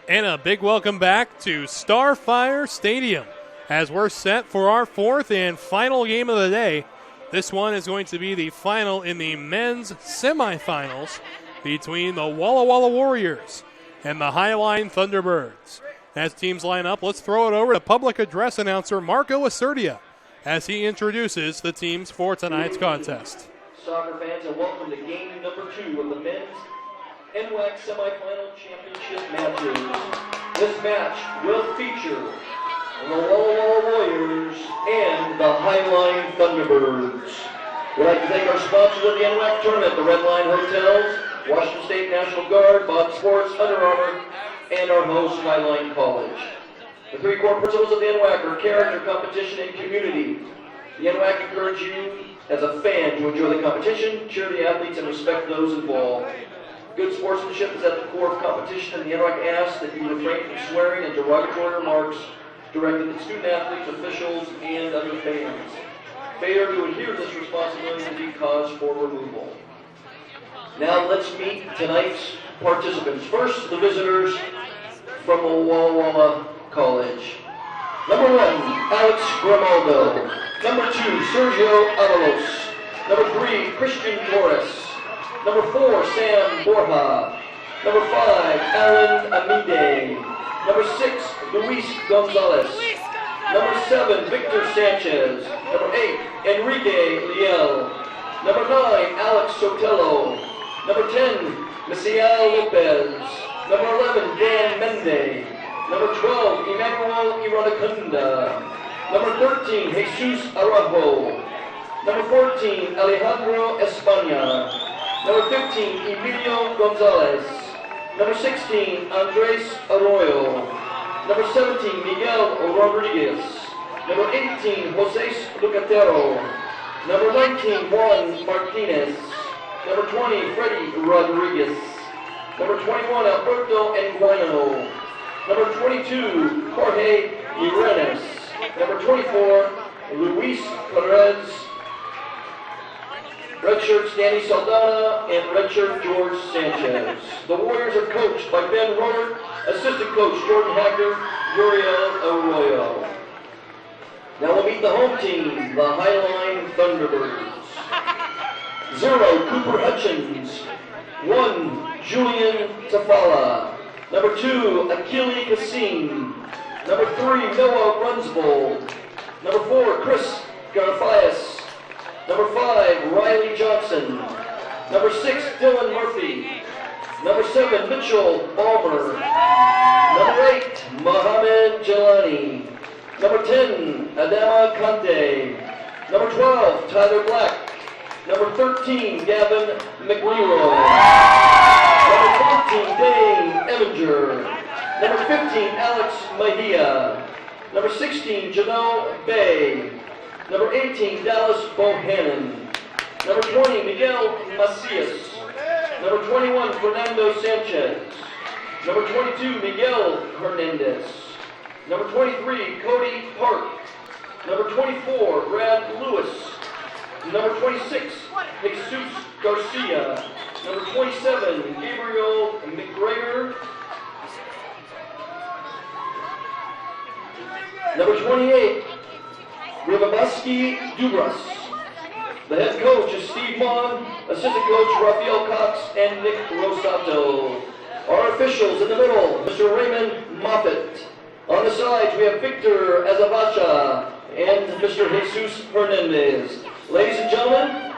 And a big welcome back to Starfire Stadium as we're set for our fourth and final game of the day. This one is going to be the final in the men's semifinals between the Walla Walla Warriors and the Highline Thunderbirds. As teams line up, let's throw it over to public address announcer Marco Acertia as he introduces the teams for tonight's contest. Soccer fans, and welcome to game number 2 of the men's NWAC semifinal championship matches. This match will feature the Walla Walla Warriors and the Highline Thunderbirds. We'd like to thank our sponsors of the NWAC tournament, the Red Line Hotels, Washington State National Guard, Bob Sports, Under Armour, and our host, Highline College. The 3 core principles of the NWAC are character, competition, and community. The NWAC encourages you as a fan to enjoy the competition, cheer the athletes, and respect those involved. Good sportsmanship is at the core of competition, and the NWAC asks that you refrain from swearing and derogatory remarks directed at student athletes, officials, and other fans. Failure to adhere to this responsibility will be cause for removal. Now let's meet tonight's participants. First, the visitors from Walla Walla College. Number 1, Alex Grimaldo. Number 2, Sergio Avalos. Number 3, Christian Torres. Number 4, Sam Borja. Number 5, Alan Amide. Number 6, Luis Gonzalez. Number 7, Victor Sanchez. Number 8, Enrique Liel. Number 9, Alex Sotelo. Number 10, Messiel Lopez. Number 11, Dan Mende. Number 12, Emmanuel Iradacunda. Number 13, Jesus Araujo. Number 14, Alejandro España. Number 15, Emilio Gonzalez. Number 16, Andres Arroyo. Number 17, Miguel Rodriguez. Number 18, Jose Lucatero. Number 19, Juan Martinez. Number 20, Freddy Rodriguez. Number 21, Alberto Enguano. Number 22, Jorge Irenes. Number 24, Luis Perez. Redshirt Danny Saldana and redshirt George Sanchez. The Warriors are coached by Ben Roder, assistant coach Jordan Hacker, Uriel Arroyo. Now we'll meet the home team, the Highline Thunderbirds. 0, Cooper Hutchins. 1, Julian Tafala. Number 2, Akili Kassim. Number 3, Noah Runsvold. Number 4, Chris Garfias. Number 5, Riley Johnson. Number 6, Dylan Murphy. Number 7, Mitchell Balmer. Number 8, Mohamed Jelani. Number 10, Adama Kante. Number 12, Tyler Black. Number 13, Gavin McLeroy. Number 14, Dane Evinger. Number 15, Alex Mejia. Number 16, Janelle Bay. Number 18, Dallas Bohannon. Number 20, Miguel Macias. Number 21, Fernando Sanchez. Number 22, Miguel Hernandez. Number 23, Cody Park. Number 24, Brad Lewis. Number 26, Jesus Garcia. Number 27, Gabriel McGregor. Number 28, Rivabaski Dubras. The head coach is Steve Mon, assistant coach Rafael Cox, and Nick Rosato. Our officials in the middle, Mr. Raymond Moffitt. On the sides, we have Victor Azavacha and Mr. Jesus Hernandez. Ladies and gentlemen,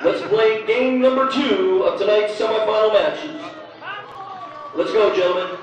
let's play game number 2 of tonight's semifinal matches. Let's go, gentlemen.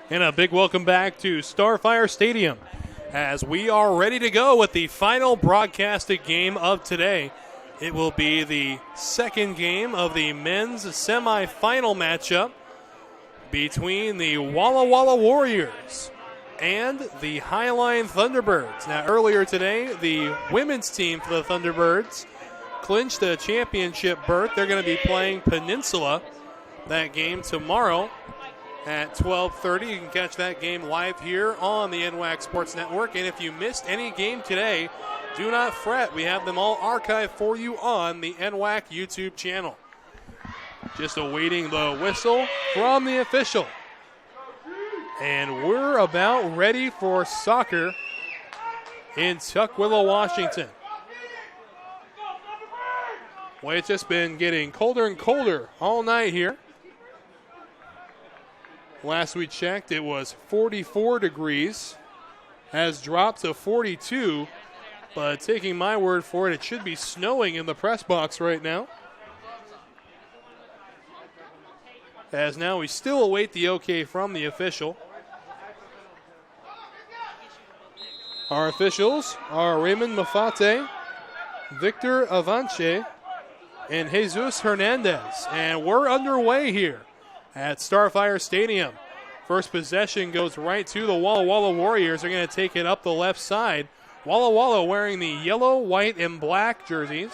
And a big welcome back to Starfire Stadium as we are ready to go with the final broadcasted game of today. It will be the second game of the men's semifinal matchup between the Walla Walla Warriors and the Highline Thunderbirds. Now, earlier today, the women's team for the Thunderbirds clinched the championship berth. They're going to be playing Peninsula. That game tomorrow at 12:30. You can catch that game live here on the NWAC Sports Network. And if you missed any game today, do not fret. We have them all archived for you on the NWAC YouTube channel. Just awaiting the whistle from the official. And we're about ready for soccer in Tukwila, Washington. Well, it's just been getting colder and colder all night here. Last we checked, it was 44 degrees. Has dropped to 42, but taking my word for it, it should be snowing in the press box right now. As now we still await the okay from the official. Our officials are Raymond Mafate, Victor Avanche, and Jesus Hernandez. And we're underway here at Starfire Stadium. First possession goes right to the Walla Walla Warriors. They're going to take it up the left side. Walla Walla wearing the yellow, white, and black jerseys.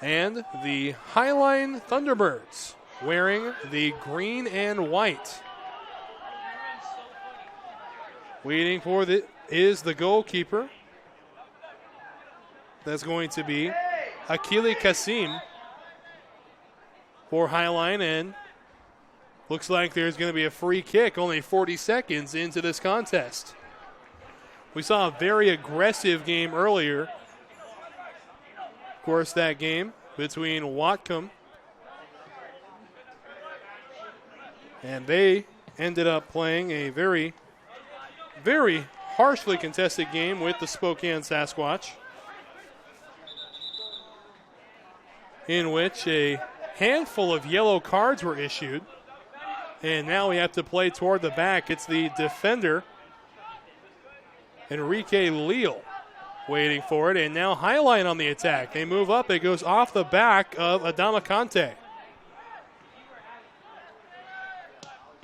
And the Highline Thunderbirds wearing the green and white. Waiting for is the goalkeeper. That's going to be Akili Kasim for Highline, and looks like there's going to be a free kick only 40 seconds into this contest. We saw a very aggressive game earlier. Of course, that game between Whatcom, and they ended up playing a very, very harshly contested game with the Spokane Sasquatch, in which a handful of yellow cards were issued. And now we have to play toward the back. It's the defender, Enrique Leal, waiting for it. And now Highline on the attack. They move up. It goes off the back of Adama Kante.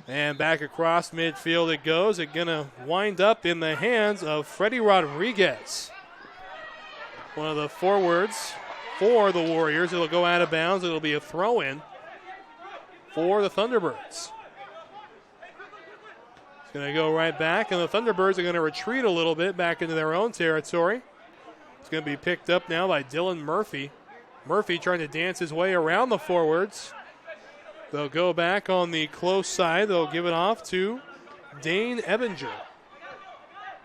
And back across midfield it goes. It's going to wind up in the hands of Freddie Rodriguez, one of the forwards for the Warriors. It'll go out of bounds. It'll be a throw-in for the Thunderbirds. It's going to go right back, and the Thunderbirds are going to retreat a little bit back into their own territory. It's going to be picked up now by Dylan Murphy. Murphy trying to dance his way around the forwards. They'll go back on the close side. They'll give it off to Dane Ebinger.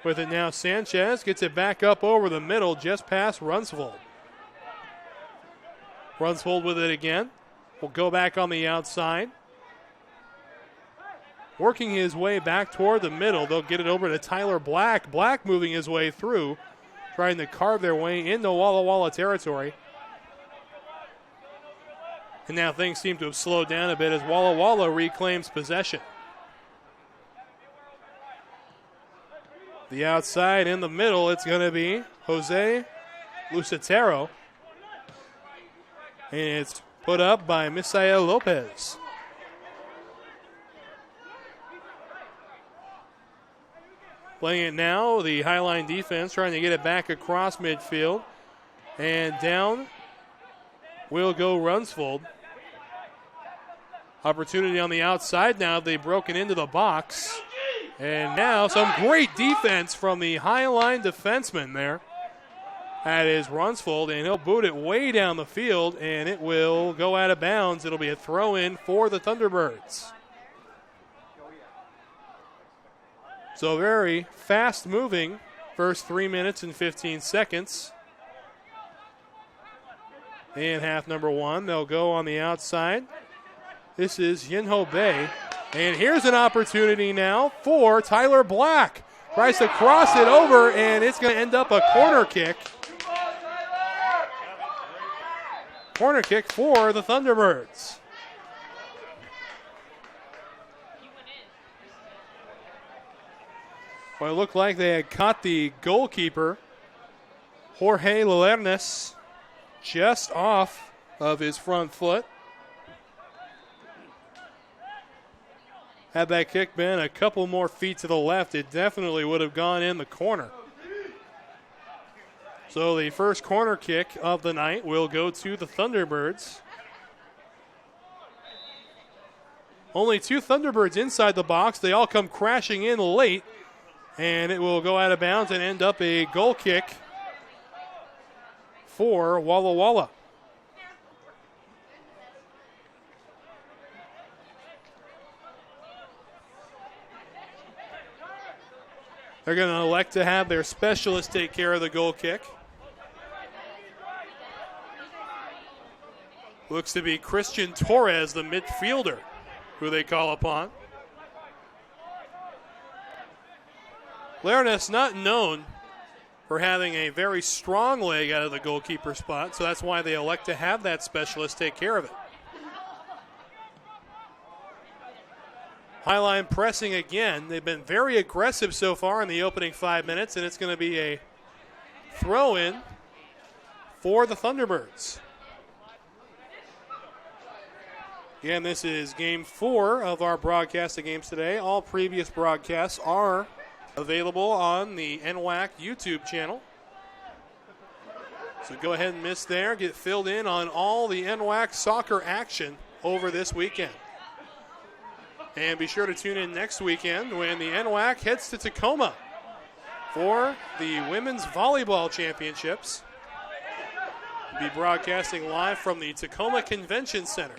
With it now, Sanchez gets it back up over the middle, just past Runsvold. Runsvold with it again. Will go back on the outside. Working his way back toward the middle. They'll get it over to Tyler Black. Black moving his way through, trying to carve their way into Walla Walla territory. And now things seem to have slowed down a bit as Walla Walla reclaims possession. The outside in the middle, it's going to be Jose Lucetero. And it's put up by Misael Lopez. Playing it now, the Highline defense trying to get it back across midfield. And down will go Runsvold. Opportunity on the outside now. They've broken into the box. And now some great defense from the Highline defenseman there. That is Runsvold, and he'll boot it way down the field, and it will go out of bounds. It'll be a throw-in for the Thunderbirds. So very fast-moving first 3 minutes and 15 seconds. In half number one, they'll go on the outside. This is Yinho Bay. And here's an opportunity now for Tyler Black. Tries to cross it over, and it's going to end up a corner kick. Corner kick for the Thunderbirds. Well, it looked like they had caught the goalkeeper, Jorge Lernes, just off of his front foot. Had that kick been a couple more feet to the left, it definitely would have gone in the corner. So the first corner kick of the night will go to the Thunderbirds. Only 2 Thunderbirds inside the box. They all come crashing in late, and it will go out of bounds and end up a goal kick for Walla Walla. They're going to elect to have their specialist take care of the goal kick. Looks to be Christian Torres, the midfielder, who they call upon. Lernes not known for having a very strong leg out of the goalkeeper spot, so that's why they elect to have that specialist take care of it. Highline pressing again. They've been very aggressive so far in the opening 5 minutes, and it's going to be a throw-in for the Thunderbirds. Again, this is game 4 of our broadcasting games today. All previous broadcasts are available on the NWAC YouTube channel. So go ahead and miss there. Get filled in on all the NWAC soccer action over this weekend. And be sure to tune in next weekend when the NWAC heads to Tacoma for the Women's Volleyball Championships. We'll be broadcasting live from the Tacoma Convention Center.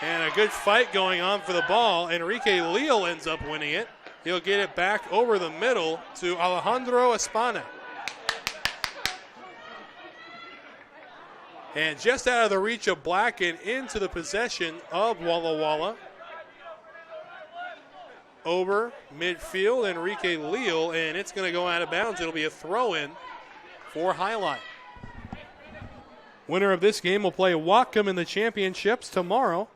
And a good fight going on for the ball. Enrique Leal ends up winning it. He'll get it back over the middle to Alejandro Espana. And just out of the reach of Black and into the possession of Walla Walla. Over midfield, Enrique Leal, and it's going to go out of bounds. It'll be a throw-in for Highline. Winner of this game will play Whatcom in the championships tomorrow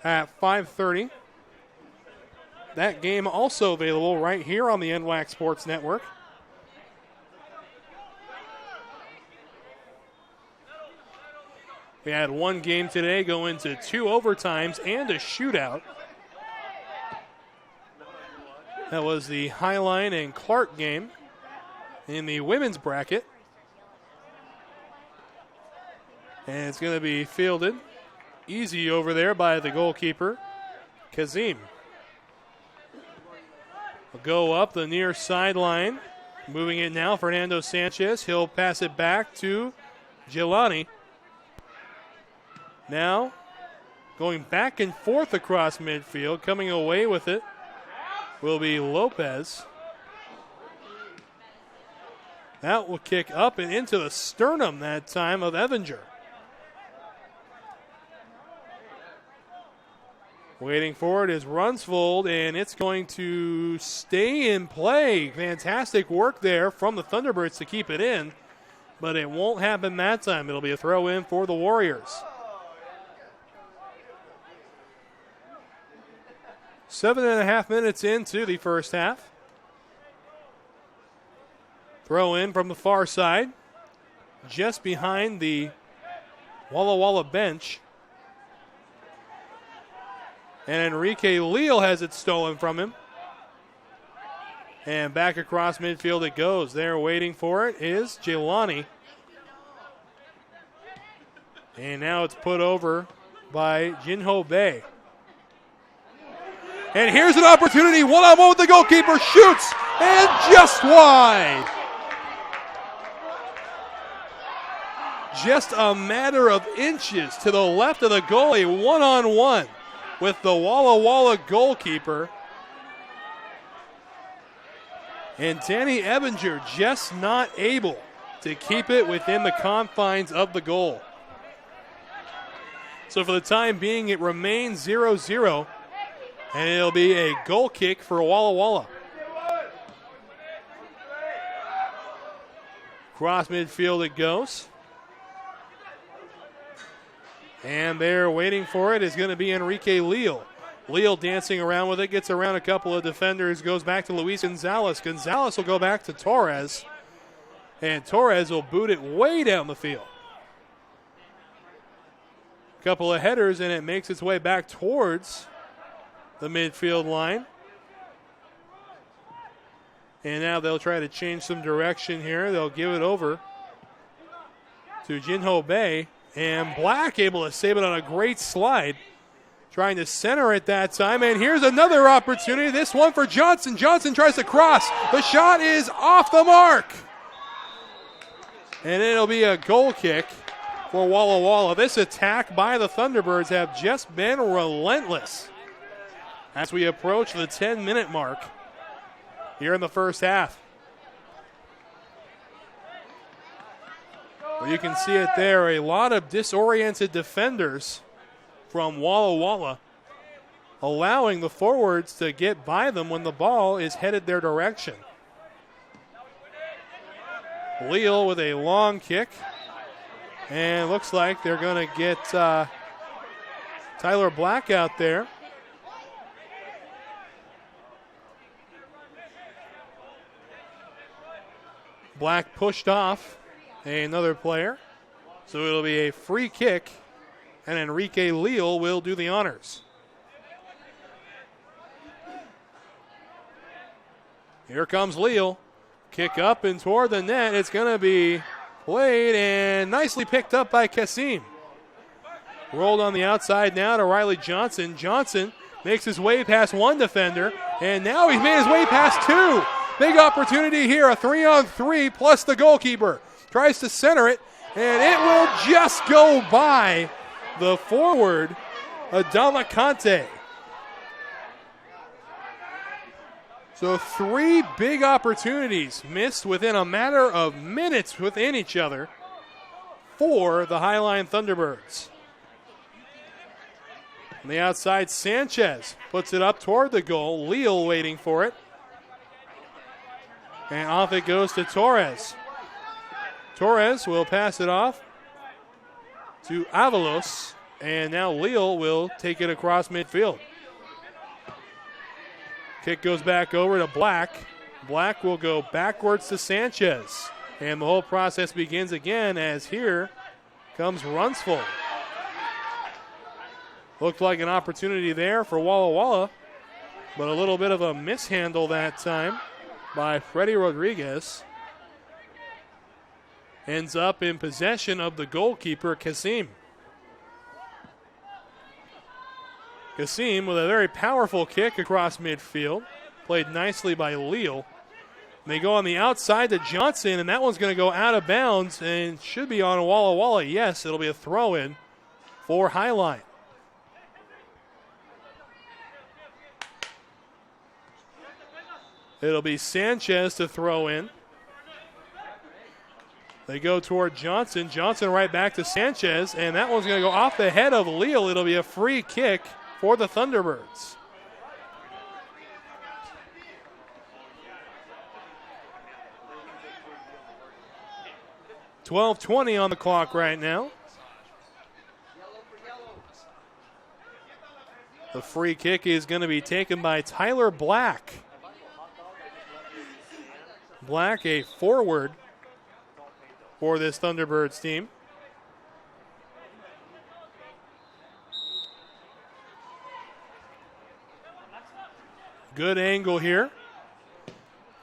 at 5:30. That game also available right here on the NWAC Sports Network. We had one game today go into 2 overtimes and a shootout. That was the Highline and Clark game in the women's bracket. And it's going to be fielded easy over there by the goalkeeper, Kazim. Will go up the near sideline. Moving it now, Fernando Sanchez. He'll pass it back to Jelani. Now, going back and forth across midfield, coming away with it will be Lopez. That will kick up and into the sternum that time of Evinger. Waiting for it is Runsvold, and it's going to stay in play. Fantastic work there from the Thunderbirds to keep it in, but it won't happen that time. It'll be a throw-in for the Warriors. 7.5 minutes into the first half. Throw in from the far side, just behind the Walla Walla bench. And Enrique Leal has it stolen from him. And back across midfield it goes. There waiting for it is Jelani. And now it's put over by Jinho Bay. And here's an opportunity. One-on-one with the goalkeeper. Shoots. And just wide. Just a matter of inches to the left of the goalie. One-on-one with the Walla Walla goalkeeper. And Danny Evinger just not able to keep it within the confines of the goal. So for the time being, it remains 0-0. And it'll be a goal kick for Walla Walla. Cross midfield it goes. And there waiting for it is going to be Enrique Leal. Leal dancing around with it, gets around a couple of defenders, goes back to Luis Gonzalez. Gonzalez will go back to Torres, and Torres will boot it way down the field. A couple of headers, and it makes its way back towards the midfield line. And now they'll try to change some direction here. They'll give it over to Jinho Bay, and Black able to save it on a great slide. Trying to center it that time, and here's another opportunity. This one for Johnson. Johnson tries to cross. The shot is off the mark. And it'll be a goal kick for Walla Walla. This attack by the Thunderbirds have just been relentless as we approach the 10-minute mark here in the first half. Well, you can see it there. A lot of disoriented defenders from Walla Walla, allowing the forwards to get by them when the ball is headed their direction. Leal with a long kick, and looks like they're going to get Tyler Black out there. Black pushed off another player, so it'll be a free kick, and Enrique Leal will do the honors. Here comes Leal. Kick up and toward the net. It's going to be played and nicely picked up by Kasim. Rolled on the outside now to Riley Johnson. Johnson makes his way past one defender, and now he's made his way past two. Big opportunity here, a 3-on-3 plus the goalkeeper. Tries to center it, and it will just go by the forward, Adama Conte. So 3 big opportunities missed within a matter of minutes within each other for the Highline Thunderbirds. On the outside, Sanchez puts it up toward the goal. Leal waiting for it. And off it goes to Torres. Torres will pass it off to Avalos, and now Leal will take it across midfield. Kick goes back over to Black. Black will go backwards to Sanchez, and the whole process begins again as here comes Runsford. Looked like an opportunity there for Walla Walla, but a little bit of a mishandle that time by Freddie Rodriguez. Ends up in possession of the goalkeeper, Kasim. Kasim with a very powerful kick across midfield. Played nicely by Leal. And they go on the outside to Johnson, and that one's going to go out of bounds and should be on Walla Walla. Yes, it'll be a throw-in for Highline. It'll be Sanchez to throw in. They go toward Johnson. Johnson right back to Sanchez, and that one's going to go off the head of Leal. It'll be a free kick for the Thunderbirds. $12:20 on the clock right now. The free kick is going to be taken by Tyler Black. Black, a forward for this Thunderbirds team. Good angle here.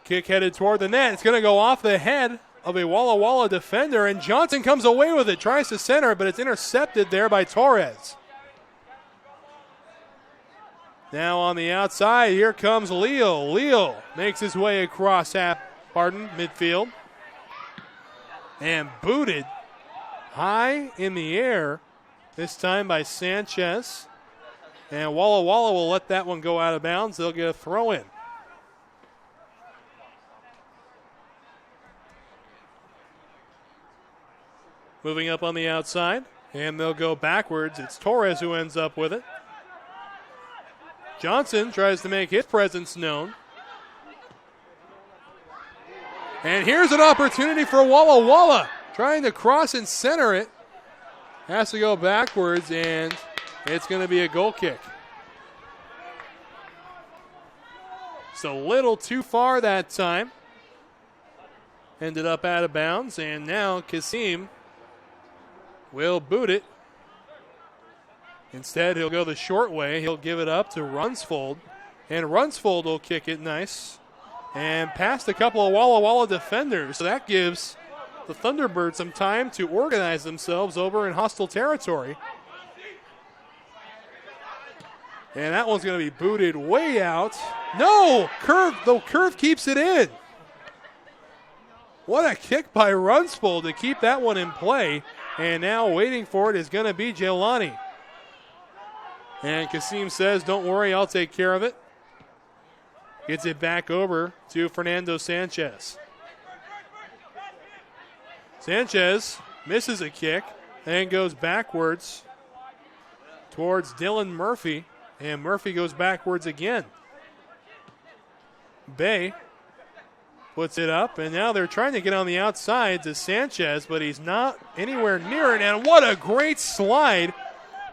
Kick headed toward the net. It's going to go off the head of a Walla Walla defender, and Johnson comes away with it. Tries to center it, but it's intercepted there by Torres. Now on the outside, here comes Leal. Leal makes his way across midfield. And booted high in the air, this time by Sanchez. And Walla Walla will let that one go out of bounds. They'll get a throw in. Moving up on the outside, and they'll go backwards. It's Torres who ends up with it. Johnson tries to make his presence known. And here's an opportunity for Walla Walla. Trying to cross and center it. Has to go backwards, and it's going to be a goal kick. Just a little too far that time. Ended up out of bounds, and now Kasim will boot it. Instead, he'll go the short way. He'll give it up to Runsfold, and Runsfold will kick it nice and past a couple of Walla Walla defenders. So that gives the Thunderbirds some time to organize themselves over in hostile territory. And that one's going to be booted way out. No! Curve keeps it in. What a kick by Runsfold to keep that one in play. And now waiting for it is going to be Jelani. And Kasim says, don't worry, I'll take care of it. Gets it back over to Fernando Sanchez. Sanchez misses a kick and goes backwards towards Dylan Murphy. And Murphy goes backwards again. Bay puts it up, and now they're trying to get on the outside to Sanchez, but he's not anywhere near it. And what a great slide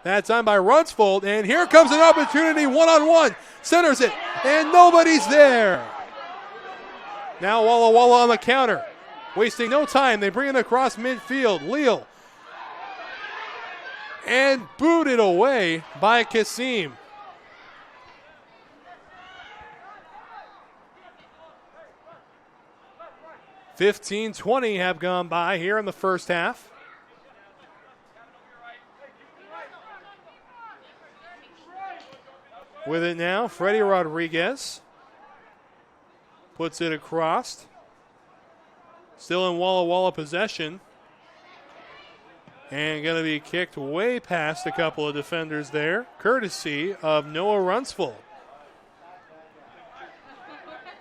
that time by Runsfold. And here comes an opportunity, one-on-one. Centers it, and nobody's there. Now Walla Walla on the counter. Wasting no time, they bring it across midfield. Leal. And booted away by Kasim. 15-20 have gone by here in the first half. With it now, Freddie Rodriguez puts it across. Still in Walla Walla possession. And going to be kicked way past a couple of defenders there, courtesy of Noah Runsfold.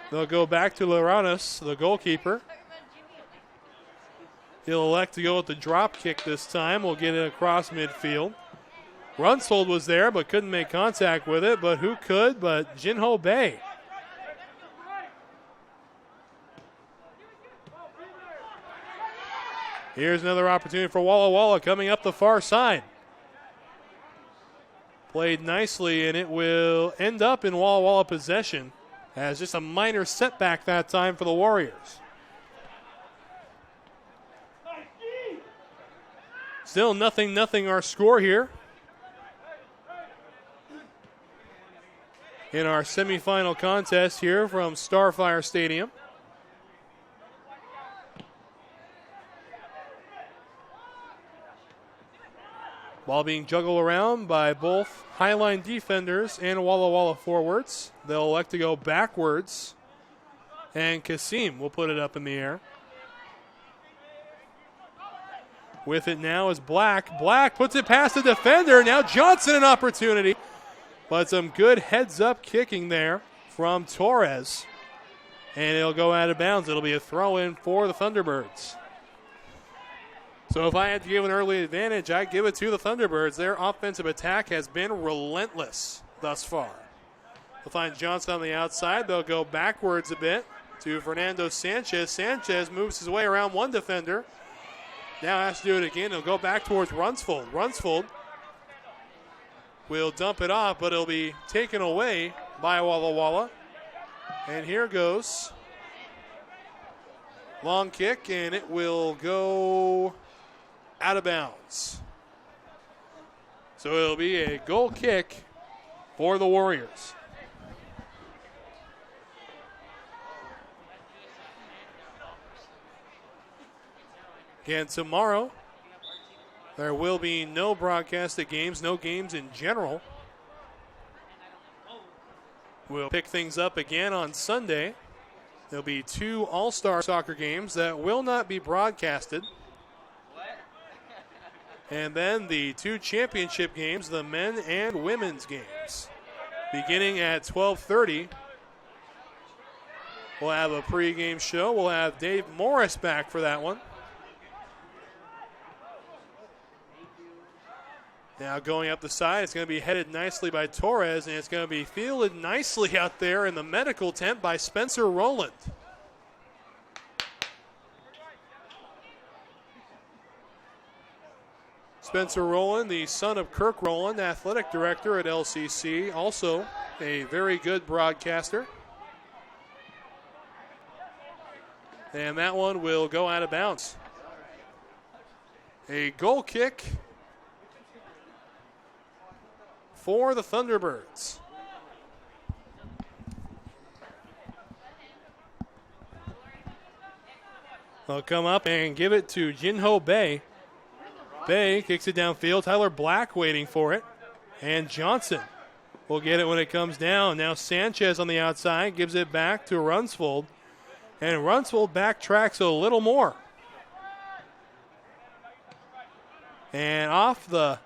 They'll go back to Loranos, the goalkeeper. He'll elect to go with the drop kick this time. We'll get it across midfield. Runsfold was there but couldn't make contact with it, but who could but Jinho Bay. Here's another opportunity for Walla Walla coming up the far side. Played nicely, and it will end up in Walla Walla possession as just a minor setback that time for the Warriors. Still 0-0 our score here in our semifinal contest here from Starfire Stadium. Ball being juggled around by both Highline defenders and Walla Walla forwards. They'll elect to go backwards, and Kasim will put it up in the air. With it now is Black. Black puts it past the defender. Now Johnson an opportunity. But some good heads-up kicking there from Torres. And it'll go out of bounds. It'll be a throw-in for the Thunderbirds. So if I had to give an early advantage, I'd give it to the Thunderbirds. Their offensive attack has been relentless thus far. They'll find Johnson on the outside. They'll go backwards a bit to Fernando Sanchez. Sanchez moves his way around one defender. Now has to do it again. He'll go back towards Runsfold. Runsfold will dump it off, but it'll be taken away by Walla Walla. And here goes. Long kick, and it will go out of bounds. So it'll be a goal kick for the Warriors. Again, tomorrow, there will be no broadcasted games, no games in general. We'll pick things up again on Sunday. There'll be 2 all-star soccer games that will not be broadcasted. And then the 2 championship games, the men and women's games. Beginning at 12:30, we'll have a pregame show. We'll have Dave Morris back for that one. Now going up the side, it's going to be headed nicely by Torres, and it's going to be fielded nicely out there in the medical tent by Spencer Rowland. Spencer Rowland, the son of Kirk Rowland, athletic director at LCC, also a very good broadcaster. And that one will go out of bounds. A goal kick for the Thunderbirds. They'll come up and give it to Jinho Bay. Bay kicks it downfield. Tyler Black waiting for it. And Johnson will get it when it comes down. Now Sanchez on the outside gives it back to Runsfold. And Runsfold backtracks a little more. And off the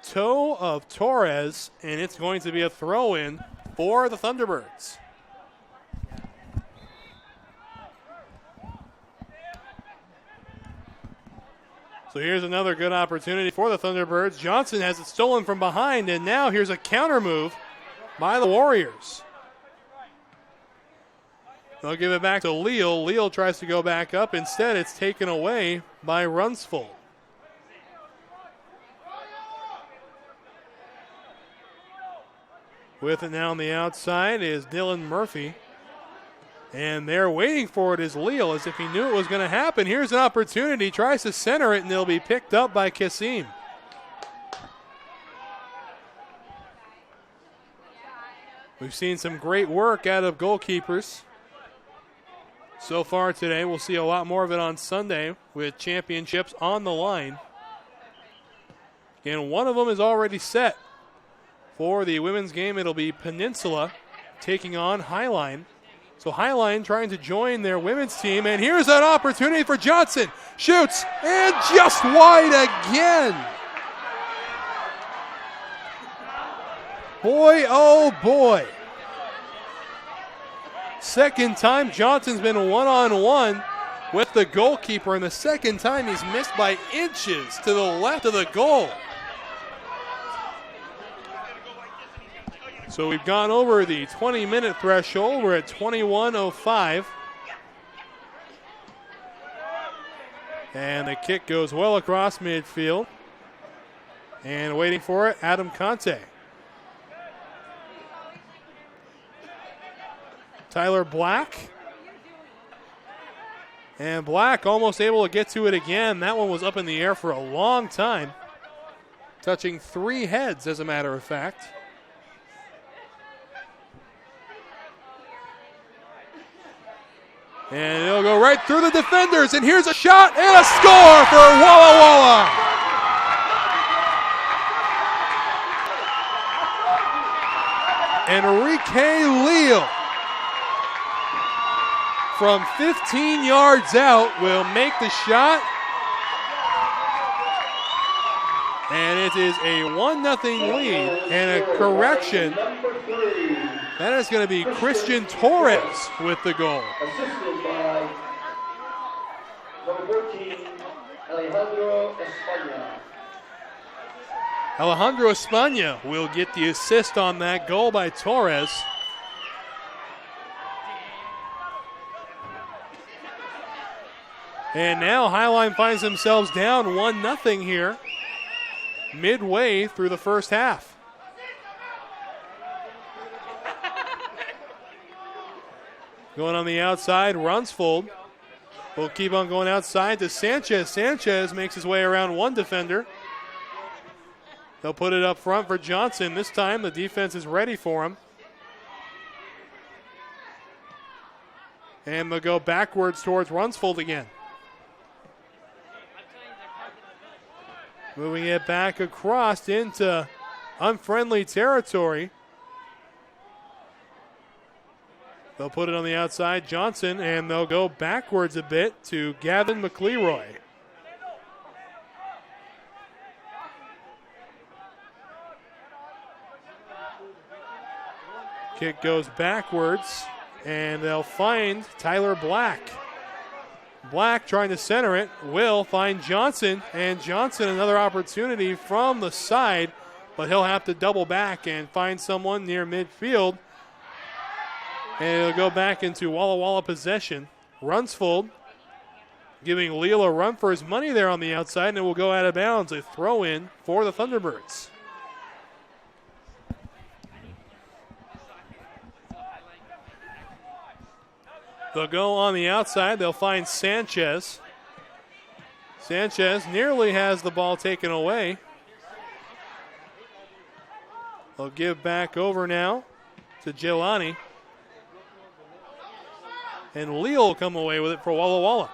toe of Torres, and it's going to be a throw-in for the Thunderbirds. So here's another good opportunity for the Thunderbirds. Johnson has it stolen from behind, and now here's a counter move by the Warriors. They'll give it back to Leal. Leal tries to go back up. Instead, it's taken away by Runsfold. With it now on the outside is Dylan Murphy. And there waiting for it is Leal, as if he knew it was going to happen. Here's an opportunity. Tries to center it, and it'll be picked up by Kassim. We've seen some great work out of goalkeepers so far today. We'll see a lot more of it on Sunday with championships on the line. And one of them is already set. For the women's game, it'll be Peninsula taking on Highline. So Highline trying to join their women's team, and here's an opportunity for Johnson. Shoots, and just wide again. Boy, oh boy. Second time Johnson's been one-on-one with the goalkeeper, and the second time he's missed by inches to the left of the goal. So we've gone over the 20-minute threshold. We're at 21:05. And the kick goes well across midfield. And waiting for it, Adam Conte. Tyler Black. And Black almost able to get to it again. That one was up in the air for a long time. Touching 3 heads, as a matter of fact. And it'll go right through the defenders, and here's a shot and a score for Walla Walla. Enrique Leal from 15 yards out will make the shot. And it is a 1-0 lead and a correction. That is going to be Christian Torres with the goal. Assisted by number 14, Alejandro España. Alejandro España will get the assist on that goal by Torres. And now Highline finds themselves down 1-0 here, midway through the first half. Going on the outside, Runsfold will keep on going outside to Sanchez. Sanchez makes his way around one defender. They'll put it up front for Johnson. This time the defense is ready for him. And they'll go backwards towards Runsfold again. Moving it back across into unfriendly territory. They'll put it on the outside, Johnson, and they'll go backwards a bit to Gavin McLeroy. Kick goes backwards, and they'll find Tyler Black. Black trying to center it, will find Johnson, and Johnson another opportunity from the side, but he'll have to double back and find someone near midfield. And it'll go back into Walla Walla possession. Runsfold giving Leal a run for his money there on the outside, and it will go out of bounds. A throw in for the Thunderbirds. They'll go on the outside. They'll find Sanchez. Sanchez nearly has the ball taken away. They'll give back over now to Jelani. And Lee will come away with it for Walla Walla.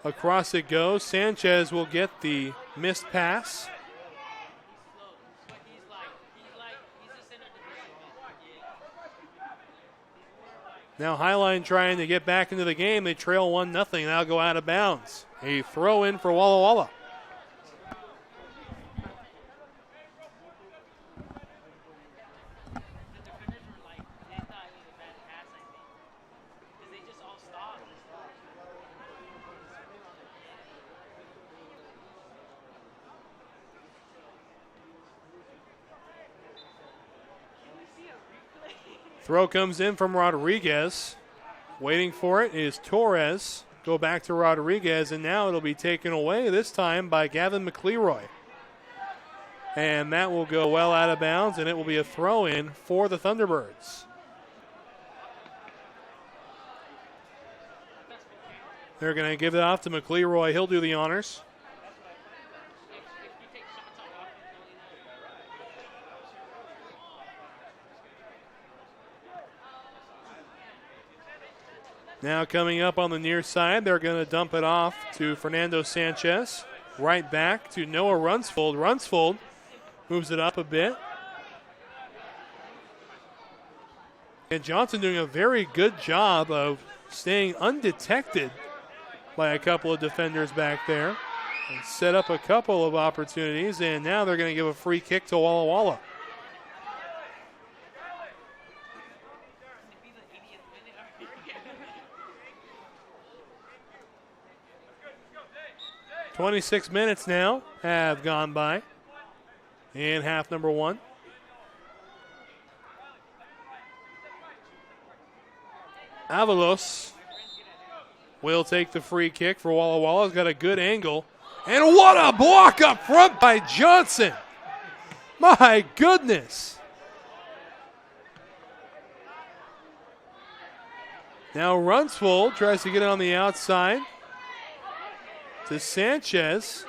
Across it goes. Sanchez will get the missed pass. Now Highline trying to get back into the game. They trail 1-0. Now go out of bounds. A throw in for Walla Walla. Throw comes in from Rodriguez. Waiting for it is Torres. Go back to Rodriguez, and now it'll be taken away, this time by Gavin McLeroy. And that will go well out of bounds, and it will be a throw-in for the Thunderbirds. They're going to give it off to McLeroy. He'll do the honors. Now coming up on the near side, they're going to dump it off to Fernando Sanchez. Right back to Noah Runsfold. Runsfold moves it up a bit. And Johnson doing a very good job of staying undetected by a couple of defenders back there. And set up a couple of opportunities, and now they're going to give a free kick to Walla Walla. .26 minutes now have gone by in half number one. Avalos will take the free kick for Walla Walla. He's got a good angle. And what a block up front by Johnson. My goodness. Now Runsfold tries to get it on the outside to Sanchez.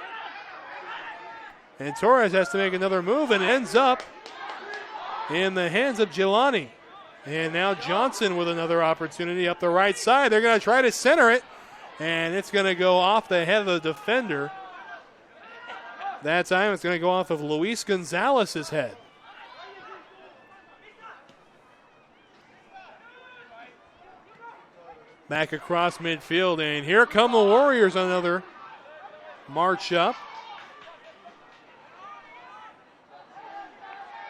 And Torres has to make another move and ends up in the hands of Jelani. And now Johnson with another opportunity up the right side. They're going to try to center it, and it's going to go off the head of the defender. That time it's going to go off of Luis Gonzalez's head. Back across midfield, and here come the Warriors on another march up.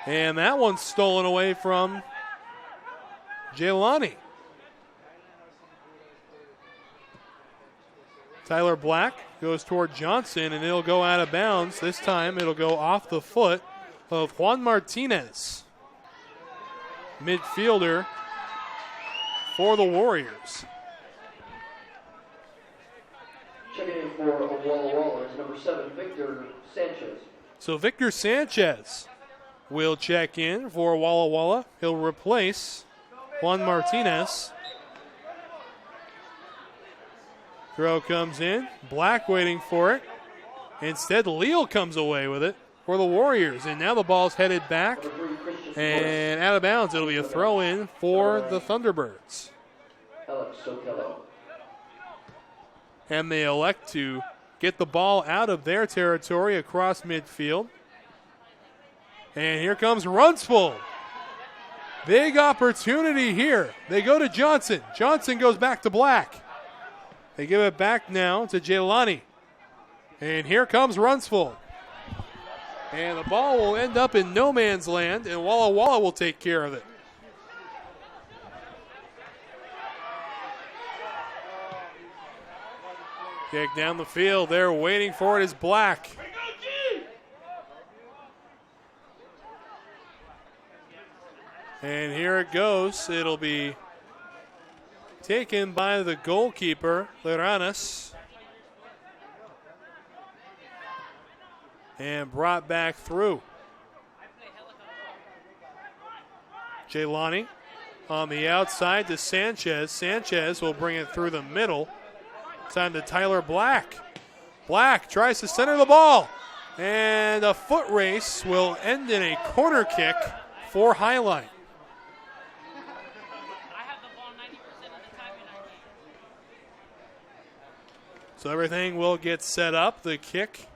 And that one's stolen away from Jelani. Tyler Black goes toward Johnson, and it'll go out of bounds. This time it'll go off the foot of Juan Martinez, midfielder for the Warriors. Checking in for Walla Walla is number 7, Victor Sanchez. So Victor Sanchez will check in for Walla Walla. He'll replace Juan Martinez. Throw comes in. Black waiting for it. Instead, Leal comes away with it for the Warriors. And now the ball's headed back and out of bounds. It'll be a throw in for the Thunderbirds. Alex Sotelo. And they elect to get the ball out of their territory across midfield. And here comes Runsfold. Big opportunity here. They go to Johnson. Johnson goes back to Black. They give it back now to Jelani. And here comes Runsfold. And the ball will end up in no man's land, and Walla Walla will take care of it. Kick down the field. They're waiting for it is Black. And here it goes. It'll be taken by the goalkeeper, Leranas, and brought back through. Jelani on the outside to Sanchez. Sanchez will bring it through the middle. Time to Tyler Black. Black tries to center the ball. And a foot race will end in a corner kick for Highline. So everything will get set up. The kick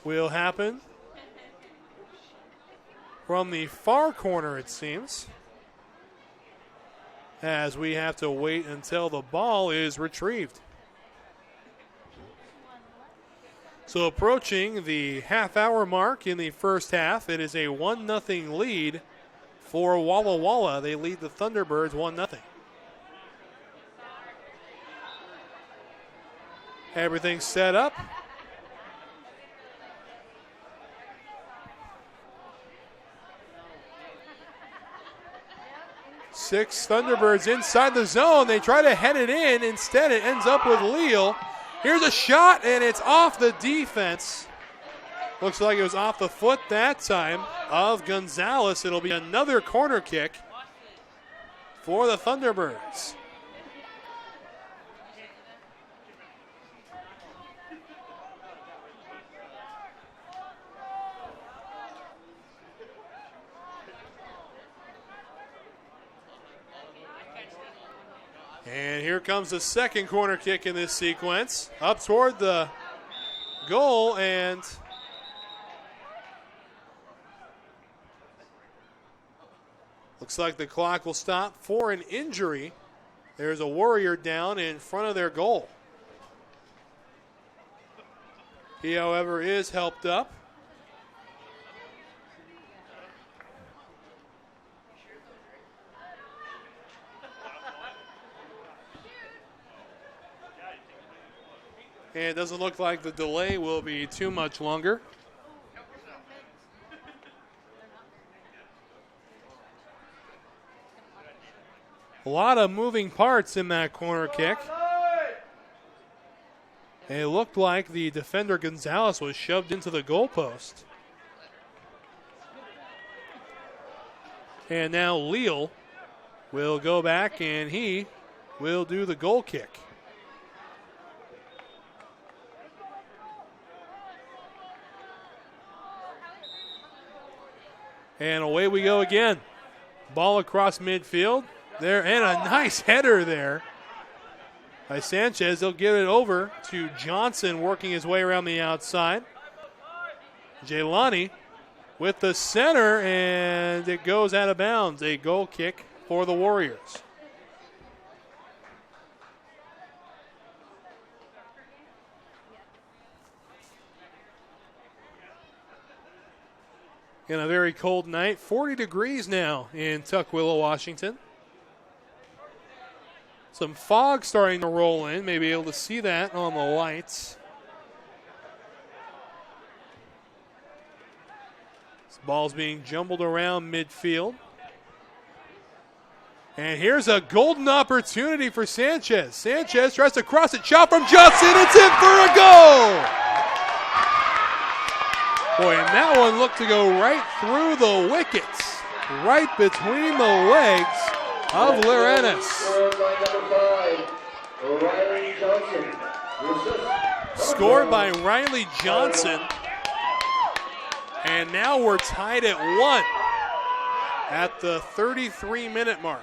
will happen from the far corner, it seems, as we have to wait until the ball is retrieved. So approaching the half-hour mark in the first half, it is a 1-0 lead for Walla Walla. They lead the Thunderbirds 1-0. Everything's set up. Six Thunderbirds inside the zone. They try to head it in. Instead, it ends up with Leal. Here's a shot, and it's off the defense. Looks like it was off the foot that time of Gonzalez. It'll be another corner kick for the Thunderbirds. And here comes the second corner kick in this sequence. Up toward the goal, and looks like the clock will stop for an injury. There's a Warrior down in front of their goal. He, however, is helped up. And it doesn't look like the delay will be too much longer. A lot of moving parts in that corner kick. And it looked like the defender Gonzalez was shoved into the goalpost. And now Leal will go back and he will do the goal kick. And away we go again. Ball across midfield there, and a nice header there by Sanchez. They'll give it over to Johnson, working his way around the outside. Jaylani with the center, and it goes out of bounds. A goal kick for the Warriors. In a very cold night, 40 degrees now in Tukwila, Washington. Some fog starting to roll in. May be able to see that on the lights. This ball's being jumbled around midfield. And here's a golden opportunity for Sanchez. Sanchez tries to cross it. Shot from Johnson. It's in for a goal. Boy, and that one looked to go right through the wickets, right between the legs of Lorenes. Scored by Riley Johnson. And now we're tied at 1 at the 33-minute mark.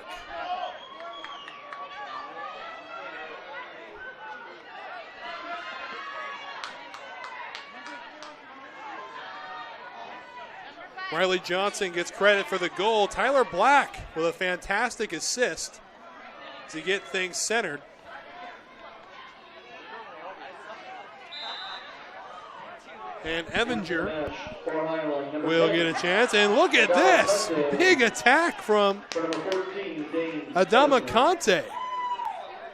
Riley Johnson gets credit for the goal. Tyler Black with a fantastic assist to get things centered. And Evinger will get a chance. And look at this. Big attack from Adama Conte.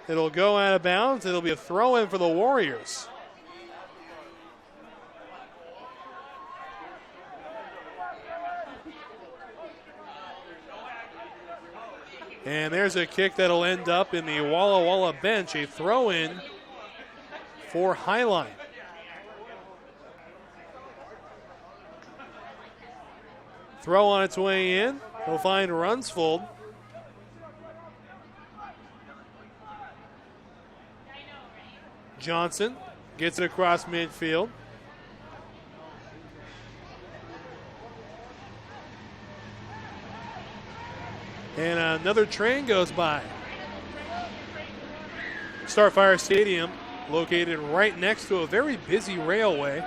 It'll go out of bounds. It'll be a throw-in for the Warriors. And there's a kick that'll end up in the Walla Walla bench. A throw-in for Highline. Throw on its way in. We'll find Runsfold. Johnson gets it across midfield. And another train goes by. Starfire Stadium, located right next to a very busy railway.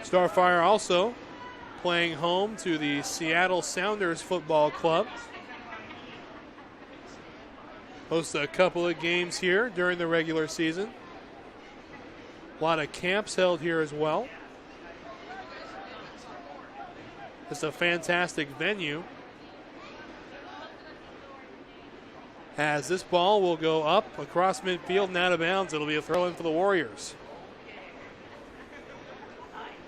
Starfire also playing home to the Seattle Sounders Football Club. Hosts a couple of games here during the regular season. A lot of camps held here as well. It's a fantastic venue. As this ball will go up across midfield and out of bounds, it'll be a throw in for the Warriors.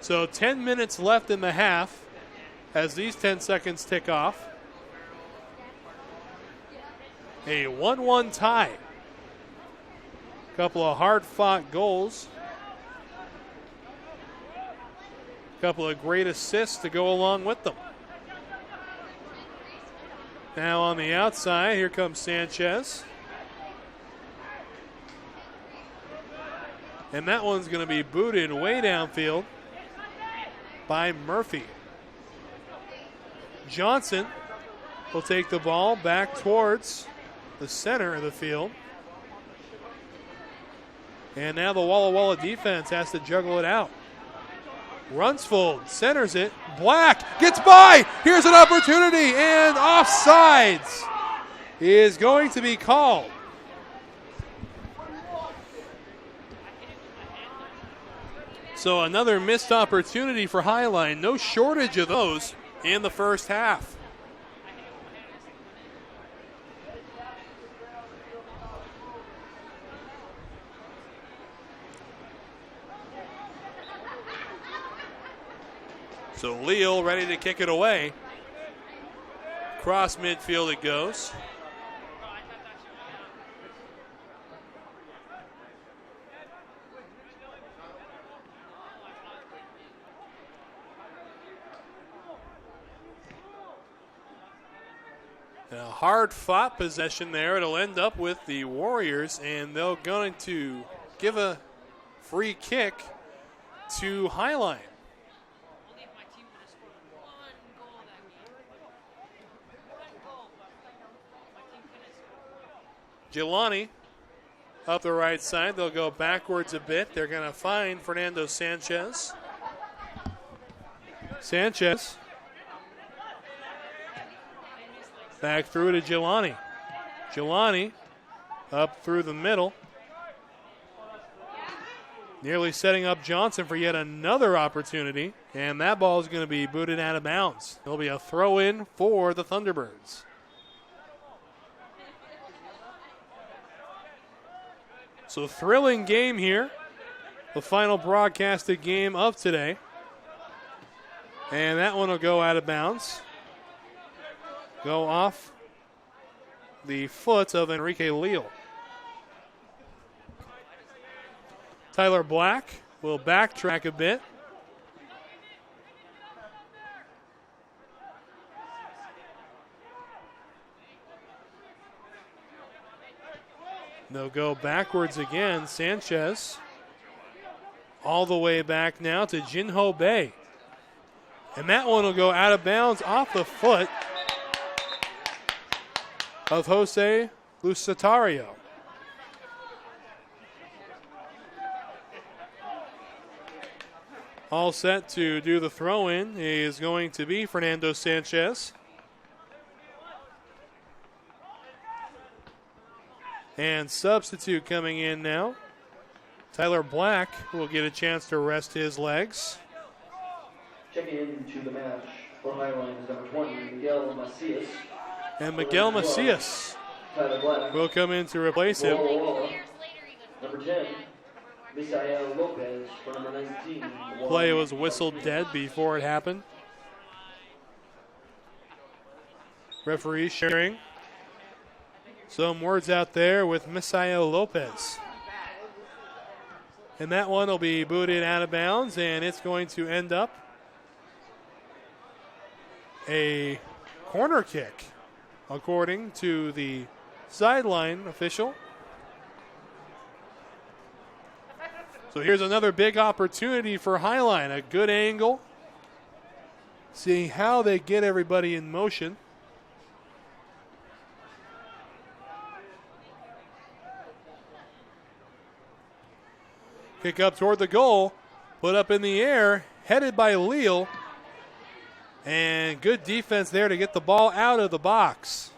So 10 minutes left in the half as these 10 seconds tick off. A 1-1 tie. Couple of hard-fought goals. Couple of great assists to go along with them. Now on the outside, here comes Sanchez. And that one's going to be booted way downfield by Murphy. Johnson will take the ball back towards the center of the field. And now the Walla Walla defense has to juggle it out. Runsfold centers it. Black gets by. Here's an opportunity, and offsides is going to be called. So another missed opportunity for Highline. No shortage of those in the first half. So Leal ready to kick it away. Cross midfield it goes. And a hard-fought possession there. It'll end up with the Warriors, and they're going to give a free kick to Highline. Jelani up the right side. They'll go backwards a bit. They're going to find Fernando Sanchez. Sanchez back through to Jelani. Jelani up through the middle. Nearly setting up Johnson for yet another opportunity. And that ball is going to be booted out of bounds. There'll be a throw in for the Thunderbirds. So thrilling game here. The final broadcasted game of today. And that one will go out of bounds. Go off the foot of Enrique Leal. Tyler Black will backtrack a bit. They'll go backwards again. Sanchez all the way back now to Jinho Bay. And that one will go out of bounds off the foot of Jose Lucetario. All set to do the throw-in is going to be Fernando Sanchez. And substitute coming in now. Tyler Black will get a chance to rest his legs. Checking into the match for Highline is number 20, Miguel Macias. And Miguel Macias will come in to replace him. Number 10, Misael Lopez for number 19. Play was whistled dead before it happened. Referee sharing some words out there with Misael Lopez. And that one will be booted out of bounds, and it's going to end up a corner kick according to the sideline official. So here's another big opportunity for Highline. A good angle. Seeing how they get everybody in motion. Kick up toward the goal. Put up in the air. Headed by Leal. And good defense there to get the ball out of the box.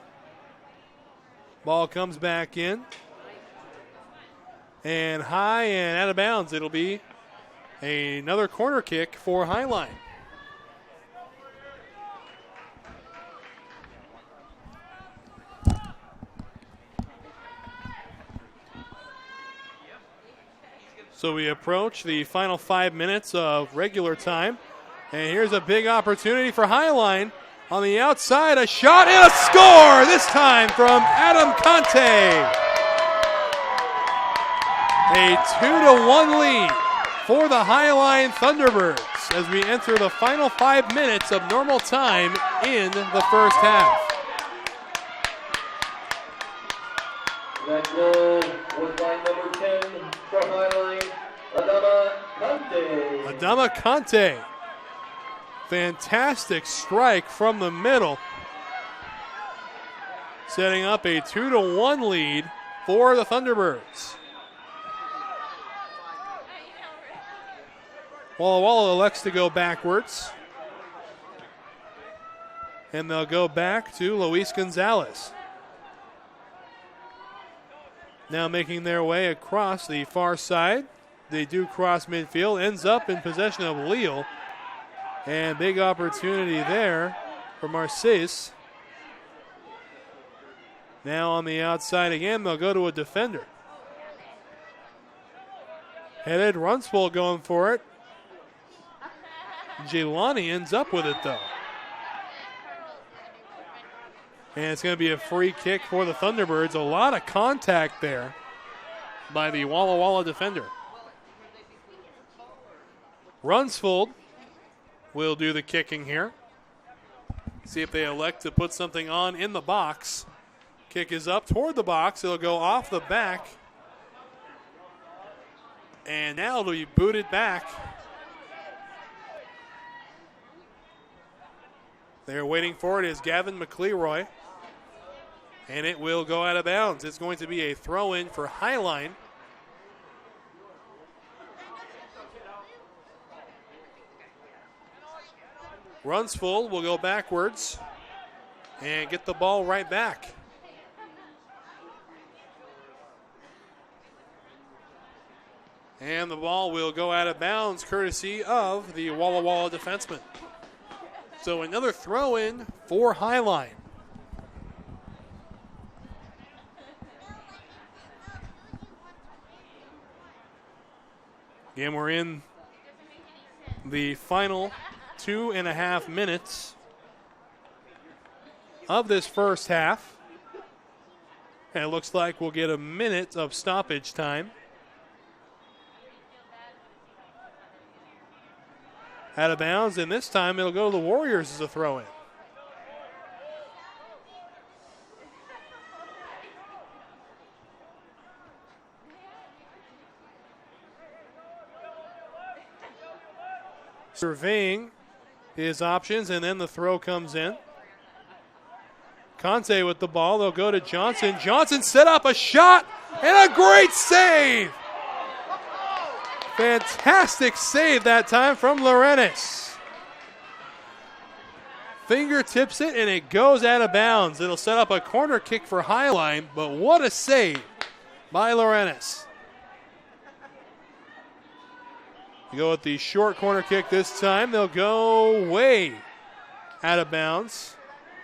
Ball comes back in. And high and out of bounds. It'll be another corner kick for Highline. So we approach the final 5 minutes of regular time. And here's a big opportunity for Highline. On the outside, a shot and a score, this time from Adam Conte. A 2-1 lead for the Highline Thunderbirds as we enter the final 5 minutes of normal time in the first half. That goal was by number 10 for Highline, Adama Conte. Adama Conte. Fantastic strike from the middle. Setting up a 2-1 lead for the Thunderbirds. Walla elects to go backwards. And they'll go back to Luis Gonzalez. Now making their way across the far side. They do cross midfield. Ends up in possession of Leal. And big opportunity there for Marseilles. Now on the outside again, they'll go to a defender. Headed, Runspool going for it. Jelani ends up with it though. And it's going to be a free kick for the Thunderbirds. A lot of contact there by the Walla defender. Runsfold will do the kicking here. See if they elect to put something on in the box. Kick is up toward the box. It'll go off the back. And now it'll be booted back. They're waiting for it is Gavin McLeroy. And it will go out of bounds. It's going to be a throw-in for Highline. Runsfull will go backwards and get the ball right back. And the ball will go out of bounds courtesy of the Walla defenseman. So another throw-in for Highline. Again, we're in the final 2.5 minutes of this first half. And it looks like we'll get a minute of stoppage time. Out of bounds, and this time it'll go to the Warriors as a throw-in. Surveying his options, and then the throw comes in. Conte with the ball. They'll go to Johnson. Johnson set up a shot and a great save. Fantastic save that time from Lorenis. Fingertips it, and it goes out of bounds. It'll set up a corner kick for Highline, but what a save by Lorenis. You go with the short corner kick this time. They'll go way out of bounds.